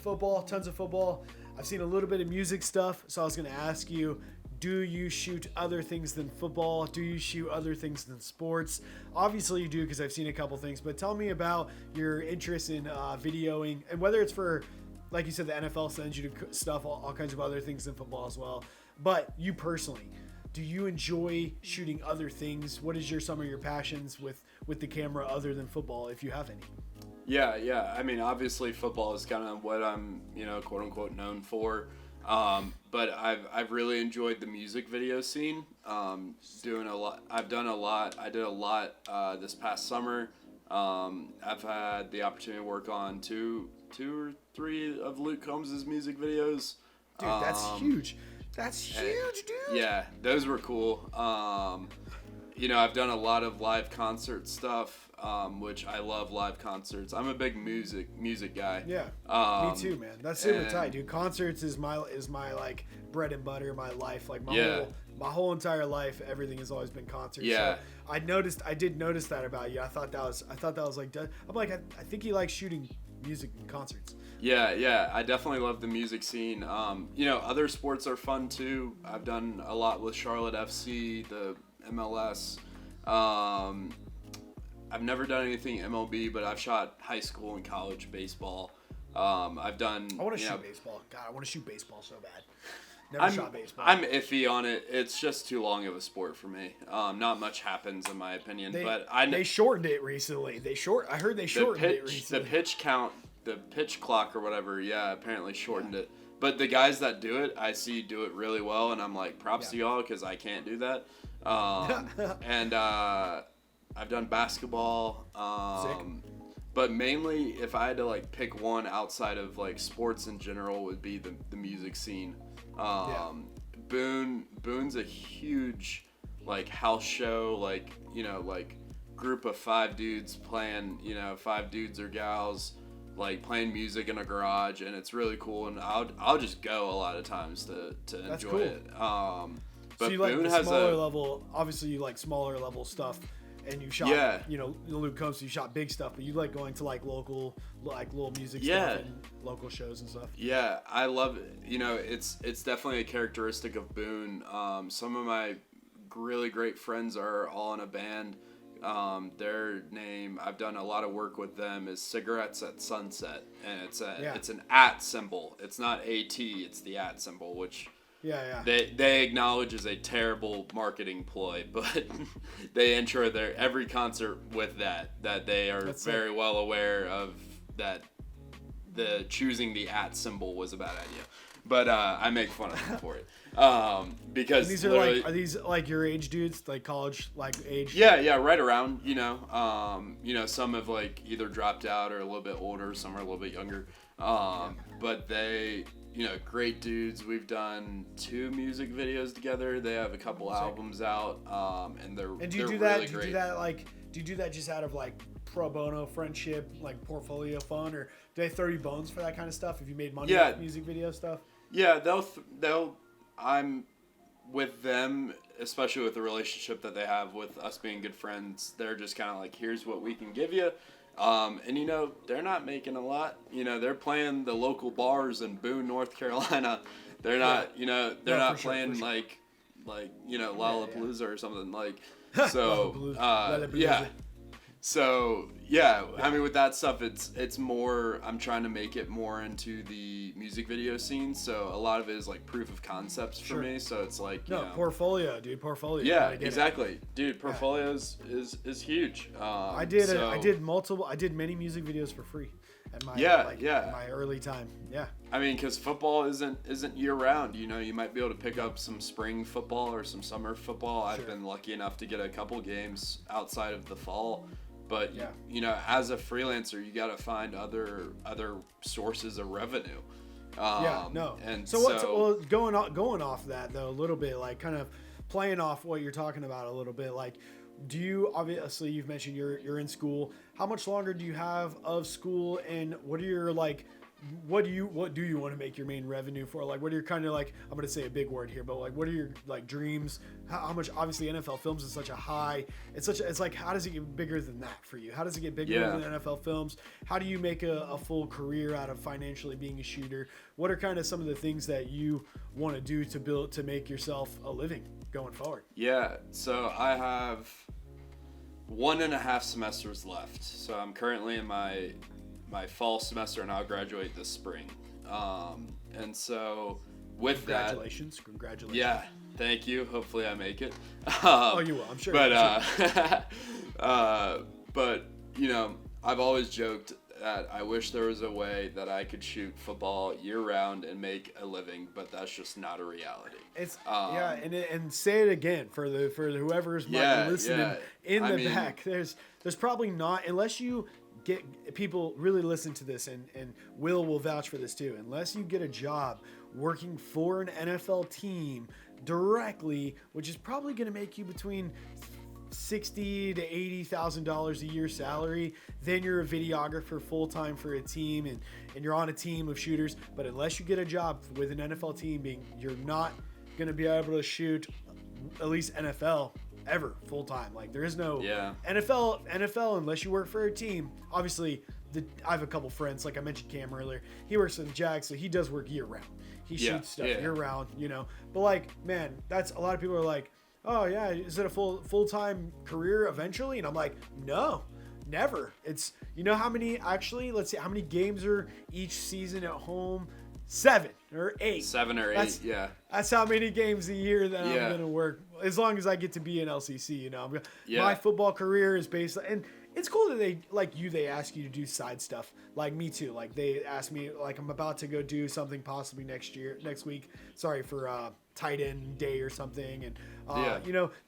football, tons of football. I've seen a little bit of music stuff. So I was going to ask you, do you shoot other things than football? Do you shoot other things than sports? Obviously you do, because I've seen a couple things. But tell me about your interest in videoing, and whether it's for, like you said, the NFL sends you to stuff, all kinds of other things than football as well. But you personally, do you enjoy shooting other things? What is some of your passions with the camera other than football, if you have any? Yeah. I mean, obviously football is kind of what I'm, quote unquote known for. But I've really enjoyed the music video scene. Doing a lot. I've done a lot. I did a lot this past summer. I've had the opportunity to work on two or three of Luke Combs' music videos. Dude, that's huge. That's huge, dude. Yeah, those were cool. I've done a lot of live concert stuff, which I love live concerts. I'm a big music guy. Yeah, me too, man. That's super tight, dude. Concerts is my like bread and butter, my life. Like my whole entire life, everything has always been concerts. Yeah. So I did notice that about you. I thought that was like, I'm like, I think he likes shooting music and concerts. Yeah, I definitely love the music scene. Other sports are fun too. I've done a lot with Charlotte FC, the MLS. I've never done anything MLB, but I've shot high school and college baseball. I've done. I want to shoot baseball. God, I want to shoot baseball so bad. Never shot baseball. I'm iffy on it. It's just too long of a sport for me. Not much happens in my opinion. They shortened it recently. I heard they shortened it recently. The pitch count. The pitch clock or whatever, apparently shortened it. But the guys that do it, I see do it really well, and I'm like, props to y'all, because I can't do that. And I've done basketball. But mainly, if I had to like pick one outside of like sports in general, would be the music scene. Boone's a huge like house show, like group of 5 dudes playing, 5 dudes or gals, like playing music in a garage, and it's really cool, and I'll just go a lot of times to enjoy it. But so you like the smaller level, obviously you like smaller level stuff, and you shot Luke Combs, you shot big stuff, but you like going to like local, like little music stuff and local shows and stuff. Yeah, I love it. It's definitely a characteristic of Boone. Some of my really great friends are all in a band. Their name, I've done a lot of work with them, is Cigarettes at Sunset, and it's an at symbol. It's not AT, it's the at symbol, which they acknowledge is a terrible marketing ploy, but they intro their every concert with that they are very well aware of, that the choosing the at symbol was a bad idea. But I make fun of them for it. Because and these are these like your age dudes, like college like age? Yeah, right around, some have like either dropped out or a little bit older, some are a little bit younger. But they, great dudes. We've done 2 music videos together. They have a couple albums out, and they're do you do that? Do you do that just out of like pro bono friendship, like portfolio fun, or do they throw you bones for that kind of stuff? If you made money off music video stuff? Yeah, they'll. I'm with them, especially with the relationship that they have with us being good friends. They're just kind of like, here's what we can give you. And they're not making a lot. They're playing the local bars in Boone, North Carolina. They're not, they're not playing like, Lollapalooza or something like. So Lollapalooza. yeah. So yeah, I mean with that stuff, it's more. I'm trying to make it more into the music video scene. So a lot of it is like proof of concepts for me. So it's like portfolio, dude, portfolio. Yeah, exactly, dude. Portfolios is huge. I did many music videos for free at my in my early time. Yeah. I mean, because football isn't year round. You might be able to pick up some spring football or some summer football. I've been lucky enough to get a couple games outside of the fall. But as a freelancer, you got to find other sources of revenue. And so going off that though a little bit, like kind of playing off what you're talking about a little bit, like, do you, obviously you've mentioned you're in school. How much longer do you have of school, and what are your what do you want to make your main revenue for? Like, what are your kind of like, I'm going to say a big word here, but like, what are your like dreams? How much, obviously NFL films is such a high, it's like, how does it get bigger than that for you? How does it get bigger than NFL films? How do you make a full career out of financially being a shooter? What are kind of some of the things that you want to do to make yourself a living going forward? Yeah. So I have 1.5 semesters left. So I'm currently in my fall semester, and I'll graduate this spring. And so with Congratulations. Yeah, thank you. Hopefully I make it. You will, I'm sure. But but I've always joked that I wish there was a way that I could shoot football year round and make a living, but that's just not a reality. It's and say it again for whoever's listening in the back. There's probably not, unless you get people really listen to this, and will vouch for this too. Unless you get a job working for an NFL team directly, which is probably going to make you between $60,000 to $80,000 a year salary, then you're a videographer full time for a team, and you're on a team of shooters. But unless you get a job with an NFL team, you're not going to be able to shoot, at least NFL, ever full time. Like, there is no NFL unless you work for a team. Obviously, I have a couple friends, like I mentioned Cam earlier. He works in Jags, so he does work year round. He shoots stuff year round, But like, man, that's a lot of people are like, oh yeah, is it a full-time career eventually? And I'm like, no, never. It's, how many, actually, let's see, how many games are each season at home? 7 or 8. 7 or 8, yeah. That's how many games a year that I'm going to work, as long as I get to be in LCC, My football career is based, and it's cool that they ask you to do side stuff. Like me too. Like, they asked me, like, I'm about to go do something possibly next week. Sorry, for tight end day or something. And,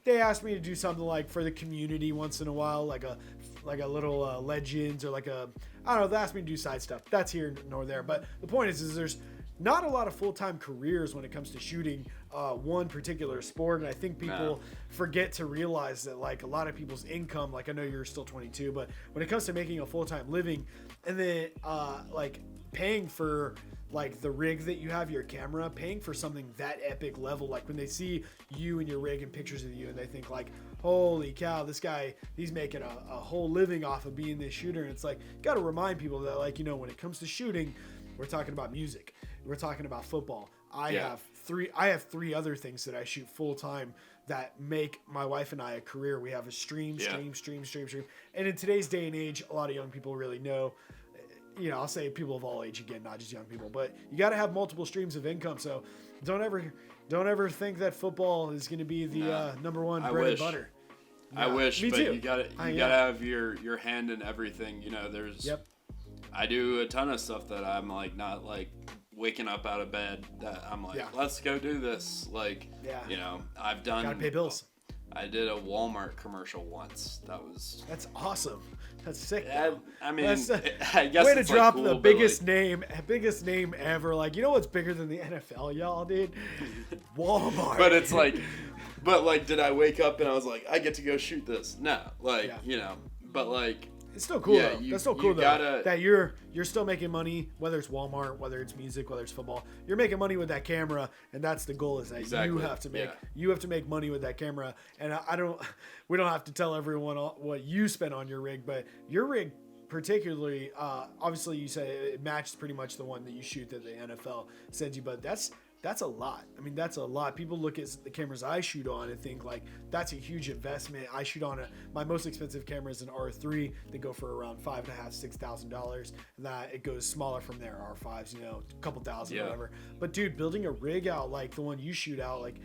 they asked me to do something like for the community once in a while, like a little Legends, or like I don't know, they asked me to do side stuff. That's here nor there. But the point is there's not a lot of full-time careers when it comes to shooting one particular sport, and I think people forget to realize that, like, a lot of people's income, like, I know you're still 22, but when it comes to making a full-time living, and then like paying for like the rig that you have, your camera, paying for something that epic level, like when they see you and your rig and pictures of you, and they think like, holy cow, this guy, he's making a whole living off of being this shooter. And it's like, got to remind people that, like, when it comes to shooting, we're talking about music, we're talking about football. I have three other things that I shoot full time that make my wife and I a career. We have a stream. And in today's day and age, a lot of young people really know, I'll say people of all age again, not just young people, but you got to have multiple streams of income. So don't ever think that football is going to be the number one bread and butter. I wish, but too. you gotta have your hand in everything. I do a ton of stuff that I'm like not like waking up out of bed that I'm like, let's go do this. Like, I've done. Gotta pay bills. I did a Walmart commercial once. That's awesome. That's sick. I mean, I guess way to it's drop like cool, the biggest name ever. Like, what's bigger than the NFL, y'all, dude? Walmart. But it's like, did I wake up and I was like, I get to go shoot this? No, but like. It's still cool though. That's still cool though. That you're still making money, whether it's Walmart, whether it's music, whether it's football. You're making money with that camera, and that's the goal. Is that you have to make money with that camera. And we don't have to tell everyone what you spent on your rig, but your rig particularly, obviously you said it matches pretty much the one that you shoot that the NFL sends you, but that's That's a lot. I mean, that's a lot. People look at the cameras I shoot on and think like that's a huge investment. I shoot on my most expensive camera is an R3. They go for around $5,500-$6,000. And that it goes smaller from there. R5s, you know, a couple thousand, whatever. But dude, building a rig out like the one you shoot out, like,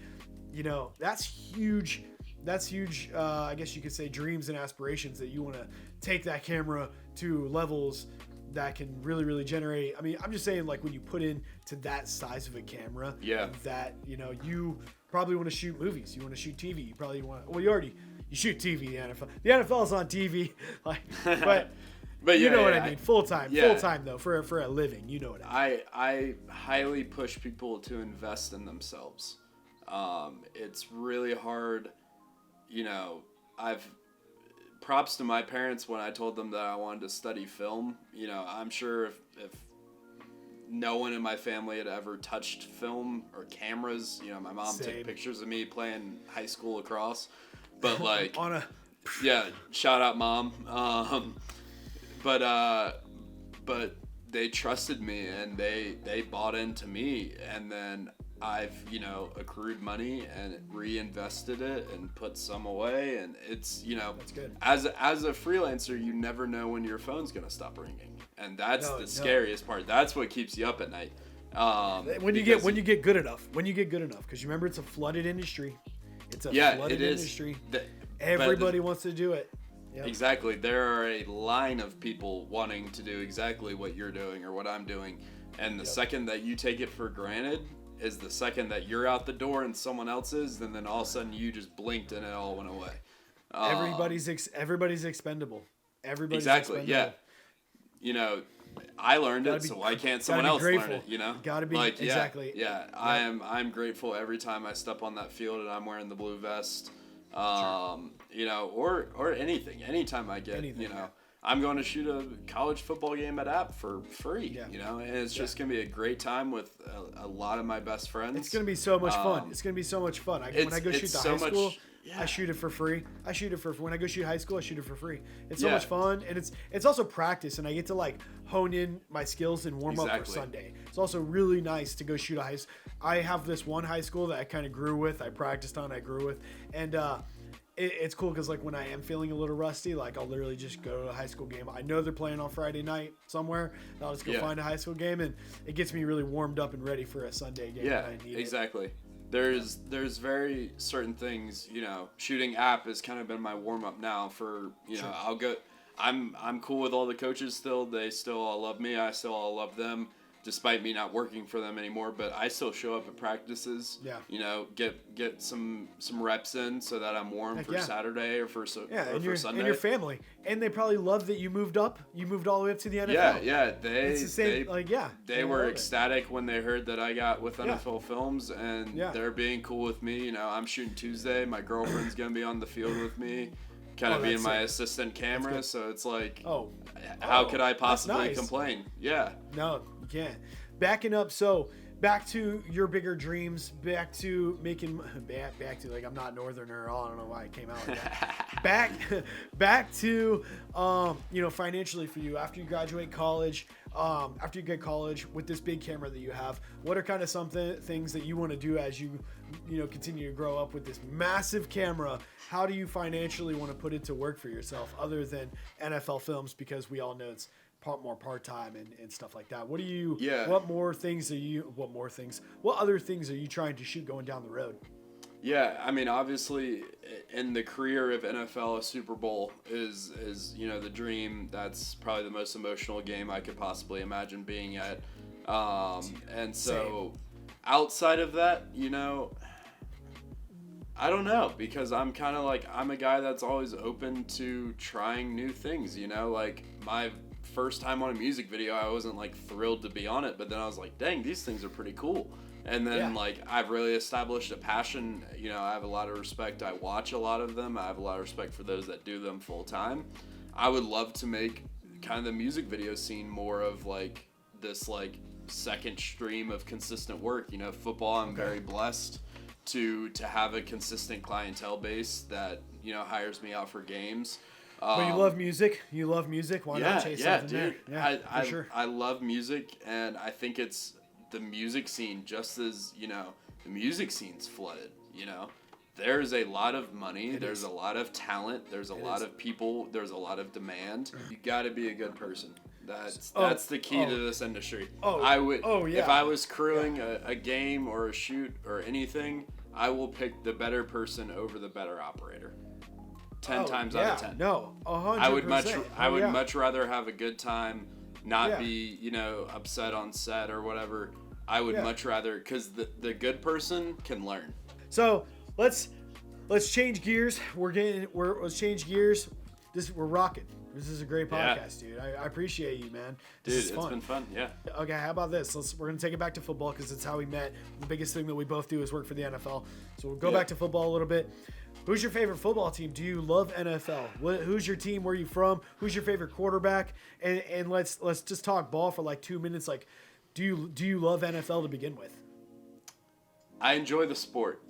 you know, that's huge. That's huge. I guess you could say dreams and aspirations that you want to take that camera to levels that can really, really generate. I mean, I'm just saying, like, when you put in to that size of a camera, that, you know, you probably want to shoot movies. You want to shoot TV. You probably want, well, you shoot TV, the NFL. The NFL is on TV, like, but you know what I mean? Full time though, for a living. You know what I mean? I highly push people to invest in themselves. It's really hard, you know, props to my parents when I told them that I wanted to study film. You know, I'm sure if no one in my family had ever touched film or cameras, you know, my mom took pictures of me playing high school lacrosse, but like, shout out mom. But they trusted me and they bought into me, and then I've, you know, accrued money and reinvested it and put some away, and it's, you know, that's good. As a freelancer, you never know when your phone's gonna stop ringing, and that's the scariest part. That's what keeps you up at night. When you get good enough, because you remember it's a flooded industry. It's a flooded industry. Everybody wants to do it. Yep. Exactly. There are a line of people wanting to do exactly what you're doing or what I'm doing, and the second that you take it for granted is the second that you're out the door and someone else is, and then all of a sudden you just blinked and it all went away. Everybody's expendable. Exactly. Yeah. You know, I learned it, so why can't someone else learn it? You know, gotta be like, exactly. Yeah. I'm grateful every time I step on that field and I'm wearing the blue vest. You know, or anything. Anytime I get, you know. I'm going to shoot a college football game at App for free, you know, and it's just going to be a great time with a lot of my best friends. It's going to be so much fun. It's going to be so much fun. When I go shoot the high school, I shoot it for free. When I go shoot high school, I shoot it for free. It's so much fun, and it's also practice, and I get to like hone in my skills and warm up for Sunday. It's also really nice to go shoot a high school. I have this one high school that I kind of grew with. I practiced on. I grew with, and it's cool because like when I am feeling a little rusty, like I'll literally just go to a high school game. I know they're playing on Friday night somewhere, and I'll just go find a high school game, and it gets me really warmed up and ready for a Sunday game. Yeah, exactly. There's very certain things, you know. Shooting App has kind of been my warm up now for, you know, I'll go. I'm cool with all the coaches still. They still all love me. I still all love them, despite me not working for them anymore. But I still show up at practices. Yeah. You know, get some reps in so that I'm warm for Saturday or for Sunday. And your family, and they probably love that you moved up. You moved all the way up to the NFL. Yeah. It's the same. They were ecstatic when they heard that I got with NFL Films, and they're being cool with me. You know, I'm shooting Tuesday. My girlfriend's gonna be on the field with me, kind of being my assistant camera. So it's like, how could I possibly complain? Yeah. No, you can't. Backing up, so back to your bigger dreams, back to making, back to, like, I'm not Northerner at all, I don't know why I came out like that. back to, you know, financially for you, after you graduate college, after you get college, with this big camera that you have, what are kind of some things that you want to do as you know, continue to grow up with this massive camera? How do you financially want to put it to work for yourself other than NFL Films, because we all know it's more part-time and stuff like that? What other things are you trying to shoot going down the road? Yeah, I mean, obviously in the career of NFL, a Super Bowl is, you know, the dream. That's probably the most emotional game I could possibly imagine being at. And so outside of that, you know, I don't know, because I'm kind of like, I'm a guy that's always open to trying new things, you know, like my first time on a music video, I wasn't like thrilled to be on it, but then I was like, dang, these things are pretty cool. And then like I've really established a passion. You know, I have a lot of respect. I watch a lot of them. I have a lot of respect for those that do them full time. I would love to make kind of the music video scene more of like this like second stream of consistent work. You know, football, I'm very blessed to have a consistent clientele base that, you know, hires me out for games. But you love music. Why not chase something dude. there? Yeah, for sure. I love music, and I think it's the music scene, just as, the music scene's flooded, There's a lot of money. There's a lot of talent. There's a lot of people. There's a lot of demand. You got to be a good person. That's the key to this industry. If I was crewing a game or a shoot or anything, I will pick the better person over the better operator. 10 times out of 10. No, 100%. I would much rather have a good time, not be, upset on set or whatever. I would much rather, because the good person can learn. So let's change gears. Let's change gears. We're rocking. This is a great podcast, dude. I appreciate you, man. It's been fun. Yeah. Okay, how about this? We're gonna take it back to football because it's how we met. The biggest thing that we both do is work for the NFL. So we'll go back to football a little bit. Who's your favorite football team? Do you love NFL? Who's your team? Where are you from? Who's your favorite quarterback? And let's just talk ball for like 2 minutes. Like, do you love NFL to begin with? I enjoy the sport.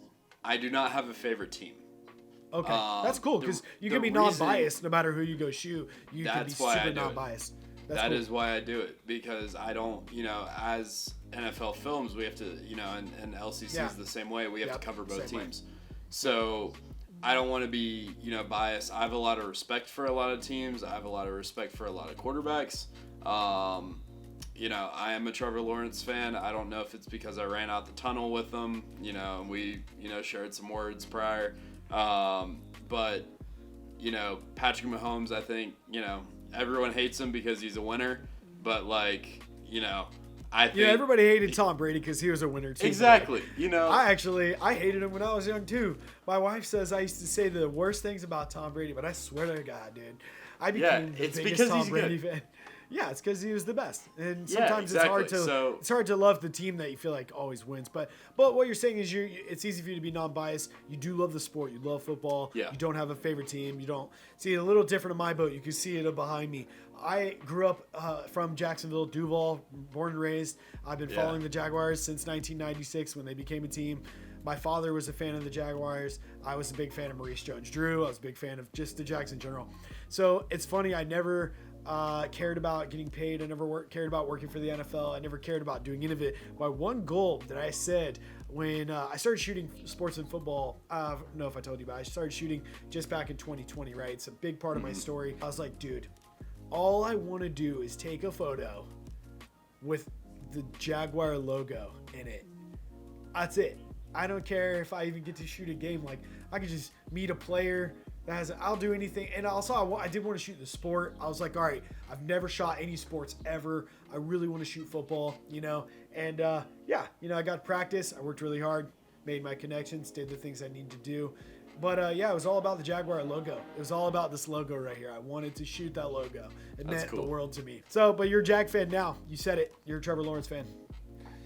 I do not have a favorite team. Okay, that's cool because you can be non-biased no matter who you go shoot. You can be super non-biased. That is why I do it, because I don't, as NFL Films, we have to, and LCC is the same way. We have to cover both teams. So I don't want to be, biased. I have a lot of respect for a lot of teams. I have a lot of respect for a lot of quarterbacks. I am a Trevor Lawrence fan. I don't know if it's because I ran out the tunnel with him, and we, shared some words prior. But, Patrick Mahomes, I think, everyone hates him because he's a winner. But, I think... Yeah, everybody hated Tom Brady because he was a winner, too. Exactly. I hated him when I was young, too. My wife says I used to say the worst things about Tom Brady, but I swear to God, dude, I became the biggest Tom Brady fan. Yeah, it's because he was the best, and sometimes it's hard to love the team that you feel like always wins. But what you're saying is it's easy for you to be non-biased. You do love the sport. You love football. Yeah. You don't have a favorite team. You don't see it a little different in my boat. You can see it behind me. I grew up from Jacksonville, Duval, born and raised. I've been following the Jaguars since 1996 when they became a team. My father was a fan of the Jaguars. I was a big fan of Maurice Jones-Drew. I was a big fan of just the Jags in general. So it's funny. I never cared about getting paid. I never cared about working for the NFL. I never cared about doing any of it. My one goal that I said when I started shooting sports and football, I don't know if I told you, but I started shooting just back in 2020, right? It's a big part of my story. I was like, dude, all I want to do is take a photo with the Jaguar logo in it. That's it. I don't care if I even get to shoot a game. Like, I could just meet a player I'll do anything. And also, I did want to shoot the sport. I was like, all right, I've never shot any sports ever. I really want to shoot football, And, I got practice. I worked really hard, made my connections, did the things I needed to do. But, it was all about the Jaguar logo. It was all about this logo right here. I wanted to shoot that logo. It meant the world to me. So, but you're a Jag fan now. You said it. You're a Trevor Lawrence fan.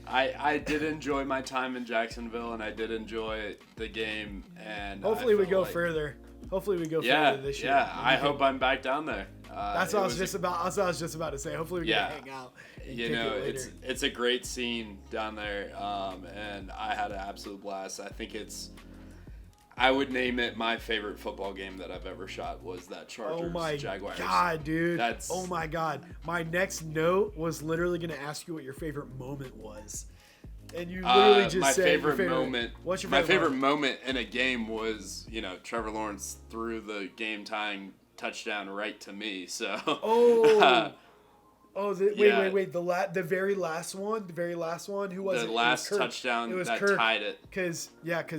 I did enjoy my time in Jacksonville, and I did enjoy the game. And hopefully we go further. Hopefully we go further this year. Yeah, I hope I'm back down there. That's what I was just about to say. Hopefully we can hang out. It's a great scene down there, and I had an absolute blast. I would name it my favorite football game that I've ever shot was that Chargers Jaguars. Oh my God, dude! Oh my God! My next note was literally going to ask you what your favorite moment was. And you literally just said your favorite moment. What's your favorite moment in a game was, Trevor Lawrence threw the game-tying touchdown right to me. So. Wait. The very last one. Who was it? The last touchdown that tied it. Because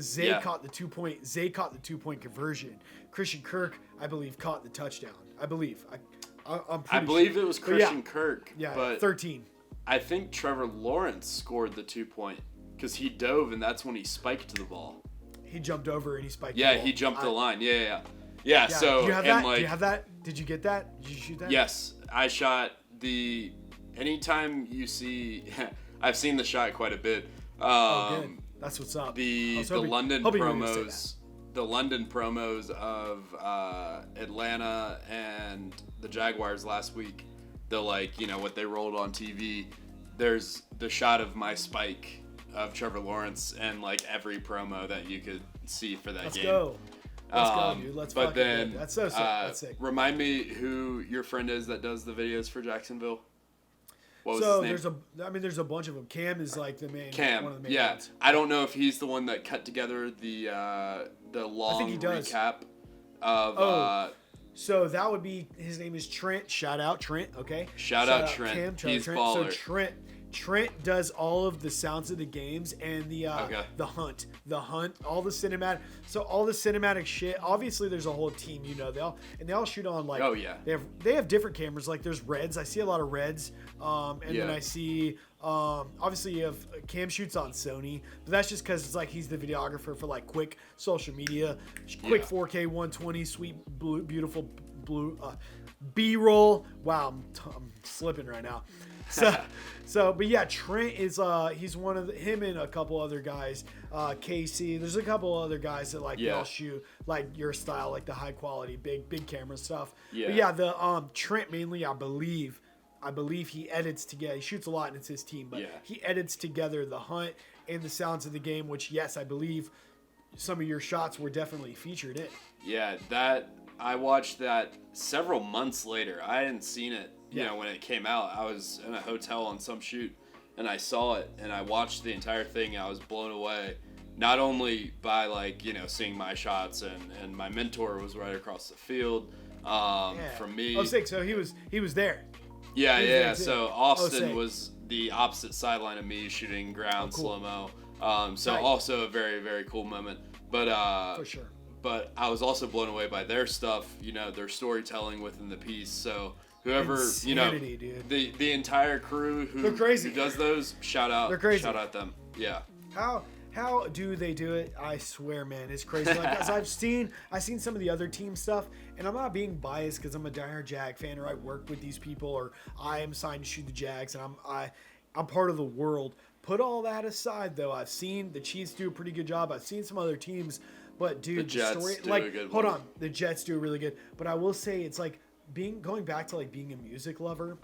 Zay caught the 2-point. Zay caught the 2-point conversion. Christian Kirk, I believe, caught the touchdown. I believe. I believe it was Christian Kirk. Yeah, but 13. I think Trevor Lawrence scored the 2-point because he dove and that's when he spiked the ball. He jumped over and he spiked the ball. Yeah, he jumped the line. Yeah. So do you have that? Do you have that? Did you get that? Did you shoot that? Yes, I shot the. Anytime you see, I've seen the shot quite a bit. Good. That's what's up. The London promos. The London promos of Atlanta and the Jaguars last week. What they rolled on TV, there's the shot of my spike of Trevor Lawrence and every promo that you could see for that game. Let's go, dude. Let's fucking go. That's so sick. That's sick. Remind me who your friend is that does the videos for Jacksonville. What was So his name? there's a bunch of them. Cam is like the main Cam. one of the main Yeah. ones. I don't know if he's the one that cut together the long he does. recap of. Oh. So that would be, his name is Trent. Shout out Trent. Okay. Shout out Trent. Cam, He's Trent. baller. So Trent does all of the sounds of the games and the hunt, all the cinematic. So all the cinematic shit. Obviously, there's a whole team. They all shoot on like. Oh, yeah. They have different cameras. Like there's Reds. I see a lot of Reds. Then I see. Obviously, you have Cam shoots on Sony, but that's just because it's like he's the videographer for like quick social media, quick 4K 120, sweet blue, beautiful blue B-roll. Wow, I'm slipping right now. But yeah, Trent is he's one of him and a couple other guys. Casey, there's a couple other guys that they all shoot like your style, like the high quality, big camera stuff. Yeah. But yeah, the Trent mainly, I believe he edits together. He shoots a lot and it's his team, but he edits together the hunt and the sounds of the game, which yes, I believe some of your shots were definitely featured in. Yeah, I watched that several months later. I hadn't seen it, when it came out. I was in a hotel on some shoot and I saw it and I watched the entire thing. I was blown away, not only by seeing my shots and my mentor was right across the field from me. Oh, sick. So he was there. Yeah. So Austin was the opposite sideline of me shooting ground slow-mo. Also a very, very cool moment. But for sure. But I was also blown away by their stuff, their storytelling within the piece. So whoever, Insanity, dude. the entire crew who does those, shout out. They're crazy. Shout out them. Yeah. How do they do it? I swear, man, it's crazy. Like, as I've seen some of the other team stuff, and I'm not being biased because I'm a diehard Jag fan, or I work with these people, or I am signed to shoot the Jags, and I'm part of the world. Put all that aside, though, I've seen the Chiefs do a pretty good job. I've seen some other teams, but dude, the Jets story, do a good hold one. on, the Jets do really good. But I will say, it's like going back to being a music lover.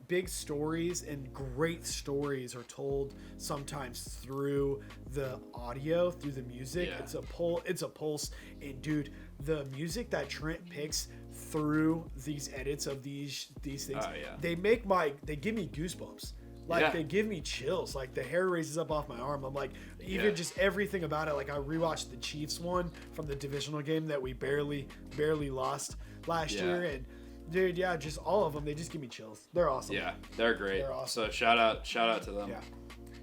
Big stories and great stories are told sometimes through the audio, through the music. Yeah. It's a pulse. And dude, the music that Trent picks through these edits of these things, they give me goosebumps. They give me chills. Like the hair raises up off my arm. I'm like, just everything about it. Like I rewatched the Chiefs one from the divisional game that we barely lost last year, and dude, just all of them. They just give me chills. They're awesome. Yeah, they're great. They're awesome. So shout out to them. Yeah.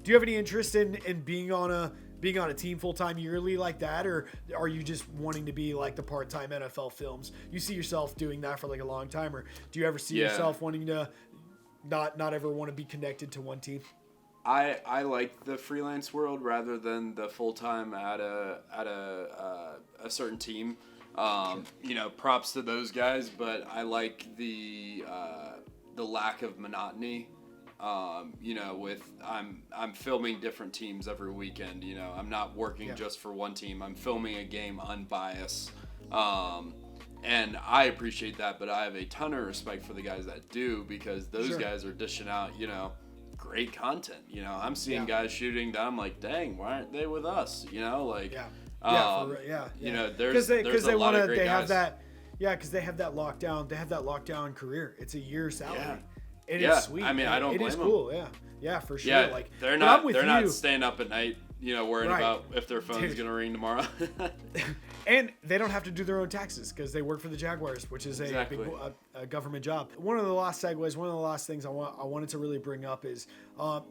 Do you have any interest in being on a team full-time yearly like that, or are you just wanting to be like the part-time NFL films? You see yourself doing that for a long time, or do you ever see yourself wanting to not ever want to be connected to one team? I like the freelance world rather than the full-time at a certain team. Props to those guys, but I like the lack of monotony. With I'm filming different teams every weekend. I'm not working just for one team. I'm filming a game unbiased, and I appreciate that. But I have a ton of respect for the guys that do, because those guys are dishing out great content. I'm seeing guys shooting that I'm like, dang, why aren't they with us? There's a lot of great guys. Because they have that lockdown. They have that lockdown career. It's a year's salary. Yeah. It is sweet. I mean, I don't blame them. It is cool. Yeah, for sure. Yeah, they're not staying up at night, worrying about if their phone's gonna ring tomorrow. And they don't have to do their own taxes because they work for the Jaguars, which is a big government job. One of the last things I wanted to really bring up is,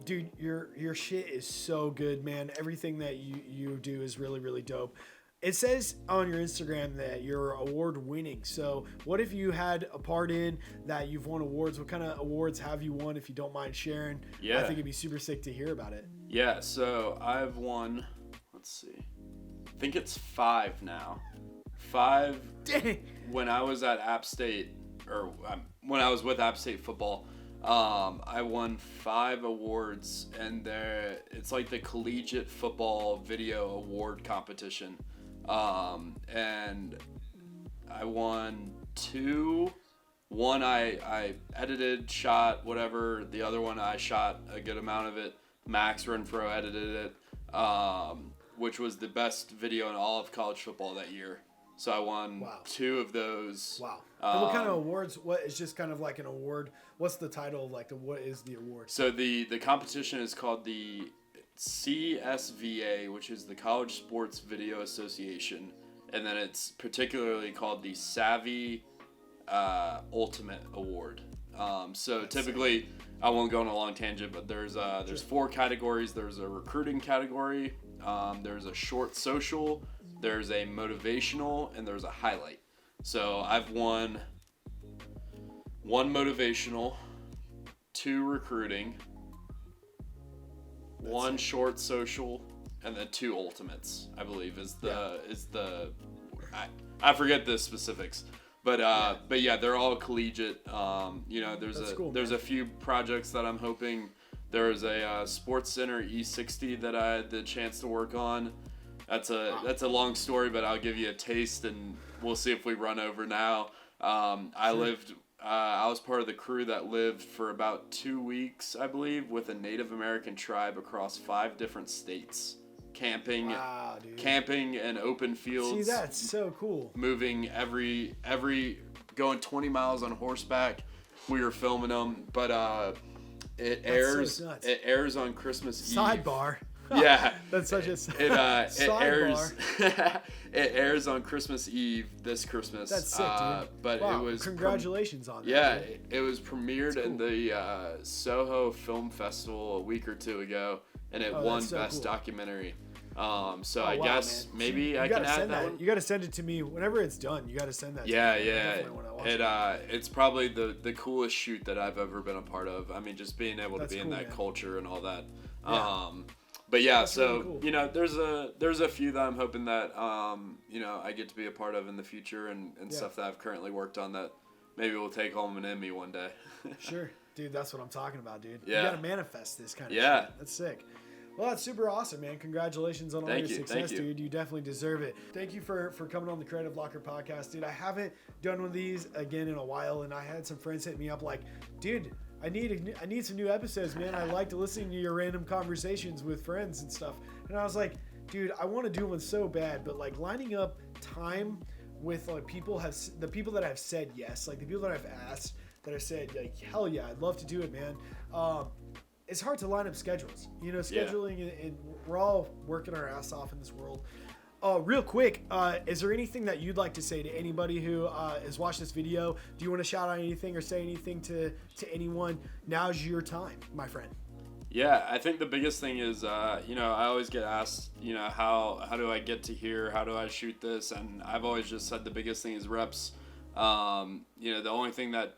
dude, your shit is so good, man. Everything that you do is really, really dope. It says on your Instagram that you're award winning. So what if you had a part in that you've won awards? What kind of awards have you won, if you don't mind sharing? Yeah. I think it'd be super sick to hear about it. Yeah, so I've won, let's see, I think it's 5 now. 5 Dang. When I was at App State, or when I was with App State football, I won 5 awards, and it's like the Collegiate Football Video Award Competition. And I won 2. One I edited, shot, whatever. The other one I shot a good amount of it. Max Renfro edited it, which was the best video in all of college football that year. So I won Wow. 2 of those. Wow. And what kind of awards? What is just kind of like an award? What's the title of what is the award? So the competition is called the CSVA, which is the College Sports Video Association, and then it's particularly called the Savvy Ultimate Award. So typically, I won't go on a long tangent, but there's 4 categories. There's a recruiting category, there's a short social, there's a motivational, and there's a highlight. So I've won 1 motivational, 2 recruiting, 1 short social, and then 2 ultimates, I believe is the I forget the specifics. But yeah, they're all collegiate. There's a few projects that I'm hoping. There's a Sports Center E60 that I had the chance to work on. That's a long story, but I'll give you a taste, and we'll see if we run over now. I was part of the crew that lived for about 2 weeks, I believe, with a Native American tribe across 5 different states. Camping and open fields. See, that's so cool. Moving every going 20 miles on horseback. We were filming them, but it airs on Christmas Eve. Sidebar. Yeah, that's such a it airs. It airs on Christmas Eve this Christmas. That's sick, dude. But wow, it was congratulations on that. Yeah, it was premiered in the Soho Film Festival a week or 2 ago, and it won Best Documentary. So I guess man. maybe I can add that one. You got to send it to me whenever it's done. You got to send that. Yeah, to me. yeah. It's probably the coolest shoot that I've ever been a part of. I mean, just being able to be in that culture and all that. Yeah. But yeah, That's so really cool. there's a few that I'm hoping that I get to be a part of in the future, and stuff that I've currently worked on that maybe we'll take home an Emmy one day. Sure, dude. That's what I'm talking about, dude. Yeah. You got to manifest this kind of shit. That's sick. Well, that's super awesome, man. Congratulations on all your success, dude. You definitely deserve it. Thank you for coming on the Creative Locker podcast, dude. I haven't done one of these again in a while, and I had some friends hit me up like, dude, I need some new episodes, man. I like to listen to your random conversations with friends and stuff. And I was like, dude, I want to do one so bad, but like lining up time with like the people that have said yes, like the people that I've asked that have said like, hell yeah, I'd love to do it, man. It's hard to line up schedules, scheduling, and we're all working our ass off in this world. Real quick, is there anything that you'd like to say to anybody who has watched this video? Do you want to shout out anything or say anything to anyone? Now's your time, my friend. Yeah, I think the biggest thing is, I always get asked, how do I get to here? How do I shoot this? And I've always just said the biggest thing is reps. The only thing that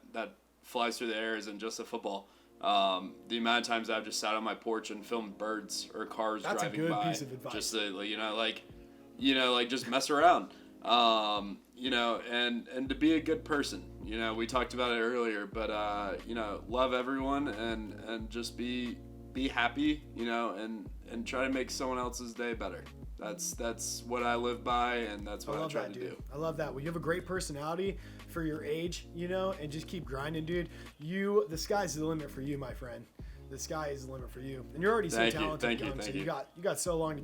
flies through the air isn't just a football. The amount of times I've just sat on my porch and filmed birds or cars driving by. That's a good piece of advice. Just to, just mess around. And to be a good person. We talked about it earlier, but love everyone and just be happy, and try to make someone else's day better. That's what I live by, and that's what I try to do. I love that. Well, you have a great personality for your age, and just keep grinding, dude. The sky's the limit for you, my friend. The sky is the limit for you, and you're already so talented. Thank you. You got so long.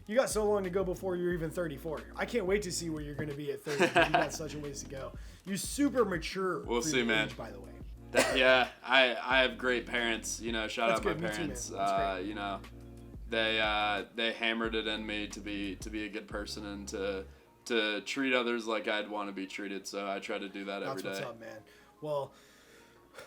You got so long to go before you're even 34. I can't wait to see where you're going to be at 30. You got such a ways to go. You're super mature. We'll see, man. Age, by the way. Yeah, I have great parents. Shout out my parents. Too, man. They hammered it in me to be a good person and to treat others like I'd want to be treated. So I try to do that every day. That's what's up, man. Well,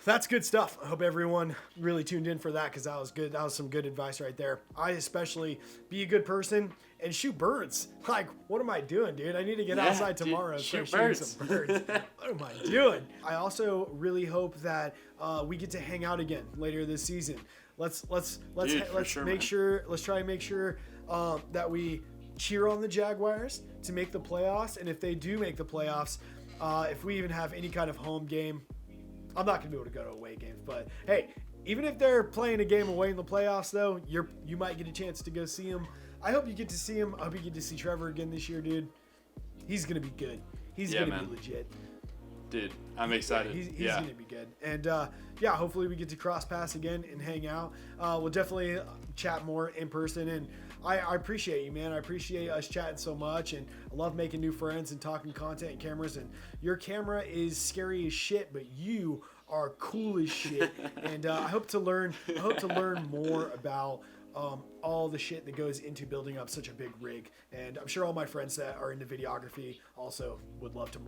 that's good stuff. I hope everyone really tuned in for that, because that was good. That was some good advice right there. I especially be a good person and shoot birds. Like, what am I doing, dude? I need to get outside tomorrow and start shooting some birds. What am I doing? I also really hope that we get to hang out again later this season. Let's try and make sure that we cheer on the Jaguars to make the playoffs. And if they do make the playoffs, if we even have any kind of home game, I'm not gonna be able to go to away games, but hey, even if they're playing a game away in the playoffs, though, you might get a chance to go see them. I hope you get to see him. I hope you get to see Trevor again this year, dude. He's gonna be good. He's gonna be legit. Dude, I'm excited. He's gonna be good. And hopefully we get to cross paths again and hang out. We'll definitely chat more in person. And I appreciate you, man. I appreciate us chatting so much, and I love making new friends and talking content and cameras. And your camera is scary as shit, but you are cool as shit. And I hope to learn more about all the shit that goes into building up such a big rig. And I'm sure all my friends that are into videography also would love to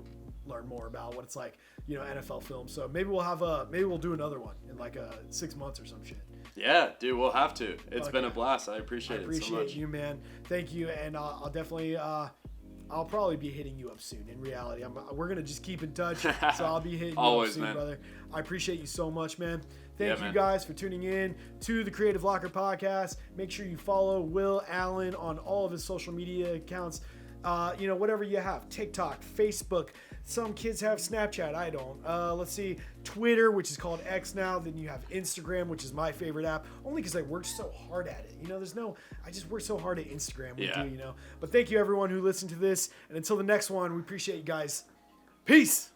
learn more about what it's like, NFL film. So maybe we'll do another one in like 6 months or some shit. Yeah, dude, we'll have to. It's been a blast. I appreciate it so much. I appreciate you, man. Thank you. And I'll definitely, I'll probably be hitting you up soon. In reality, we're going to just keep in touch. So I'll be hitting you Always, up soon, man. Brother. I appreciate you so much, man. Thank you man. guys for tuning in to the Creative Locker podcast. Make sure you follow Will Allen on all of his social media accounts. Whatever you have, TikTok, Facebook. Some kids have Snapchat. I don't. Let's see, Twitter, which is called X now. Then you have Instagram, which is my favorite app, only because I worked so hard at it. I just worked so hard at Instagram. But thank you everyone who listened to this. And until the next one, we appreciate you guys. Peace.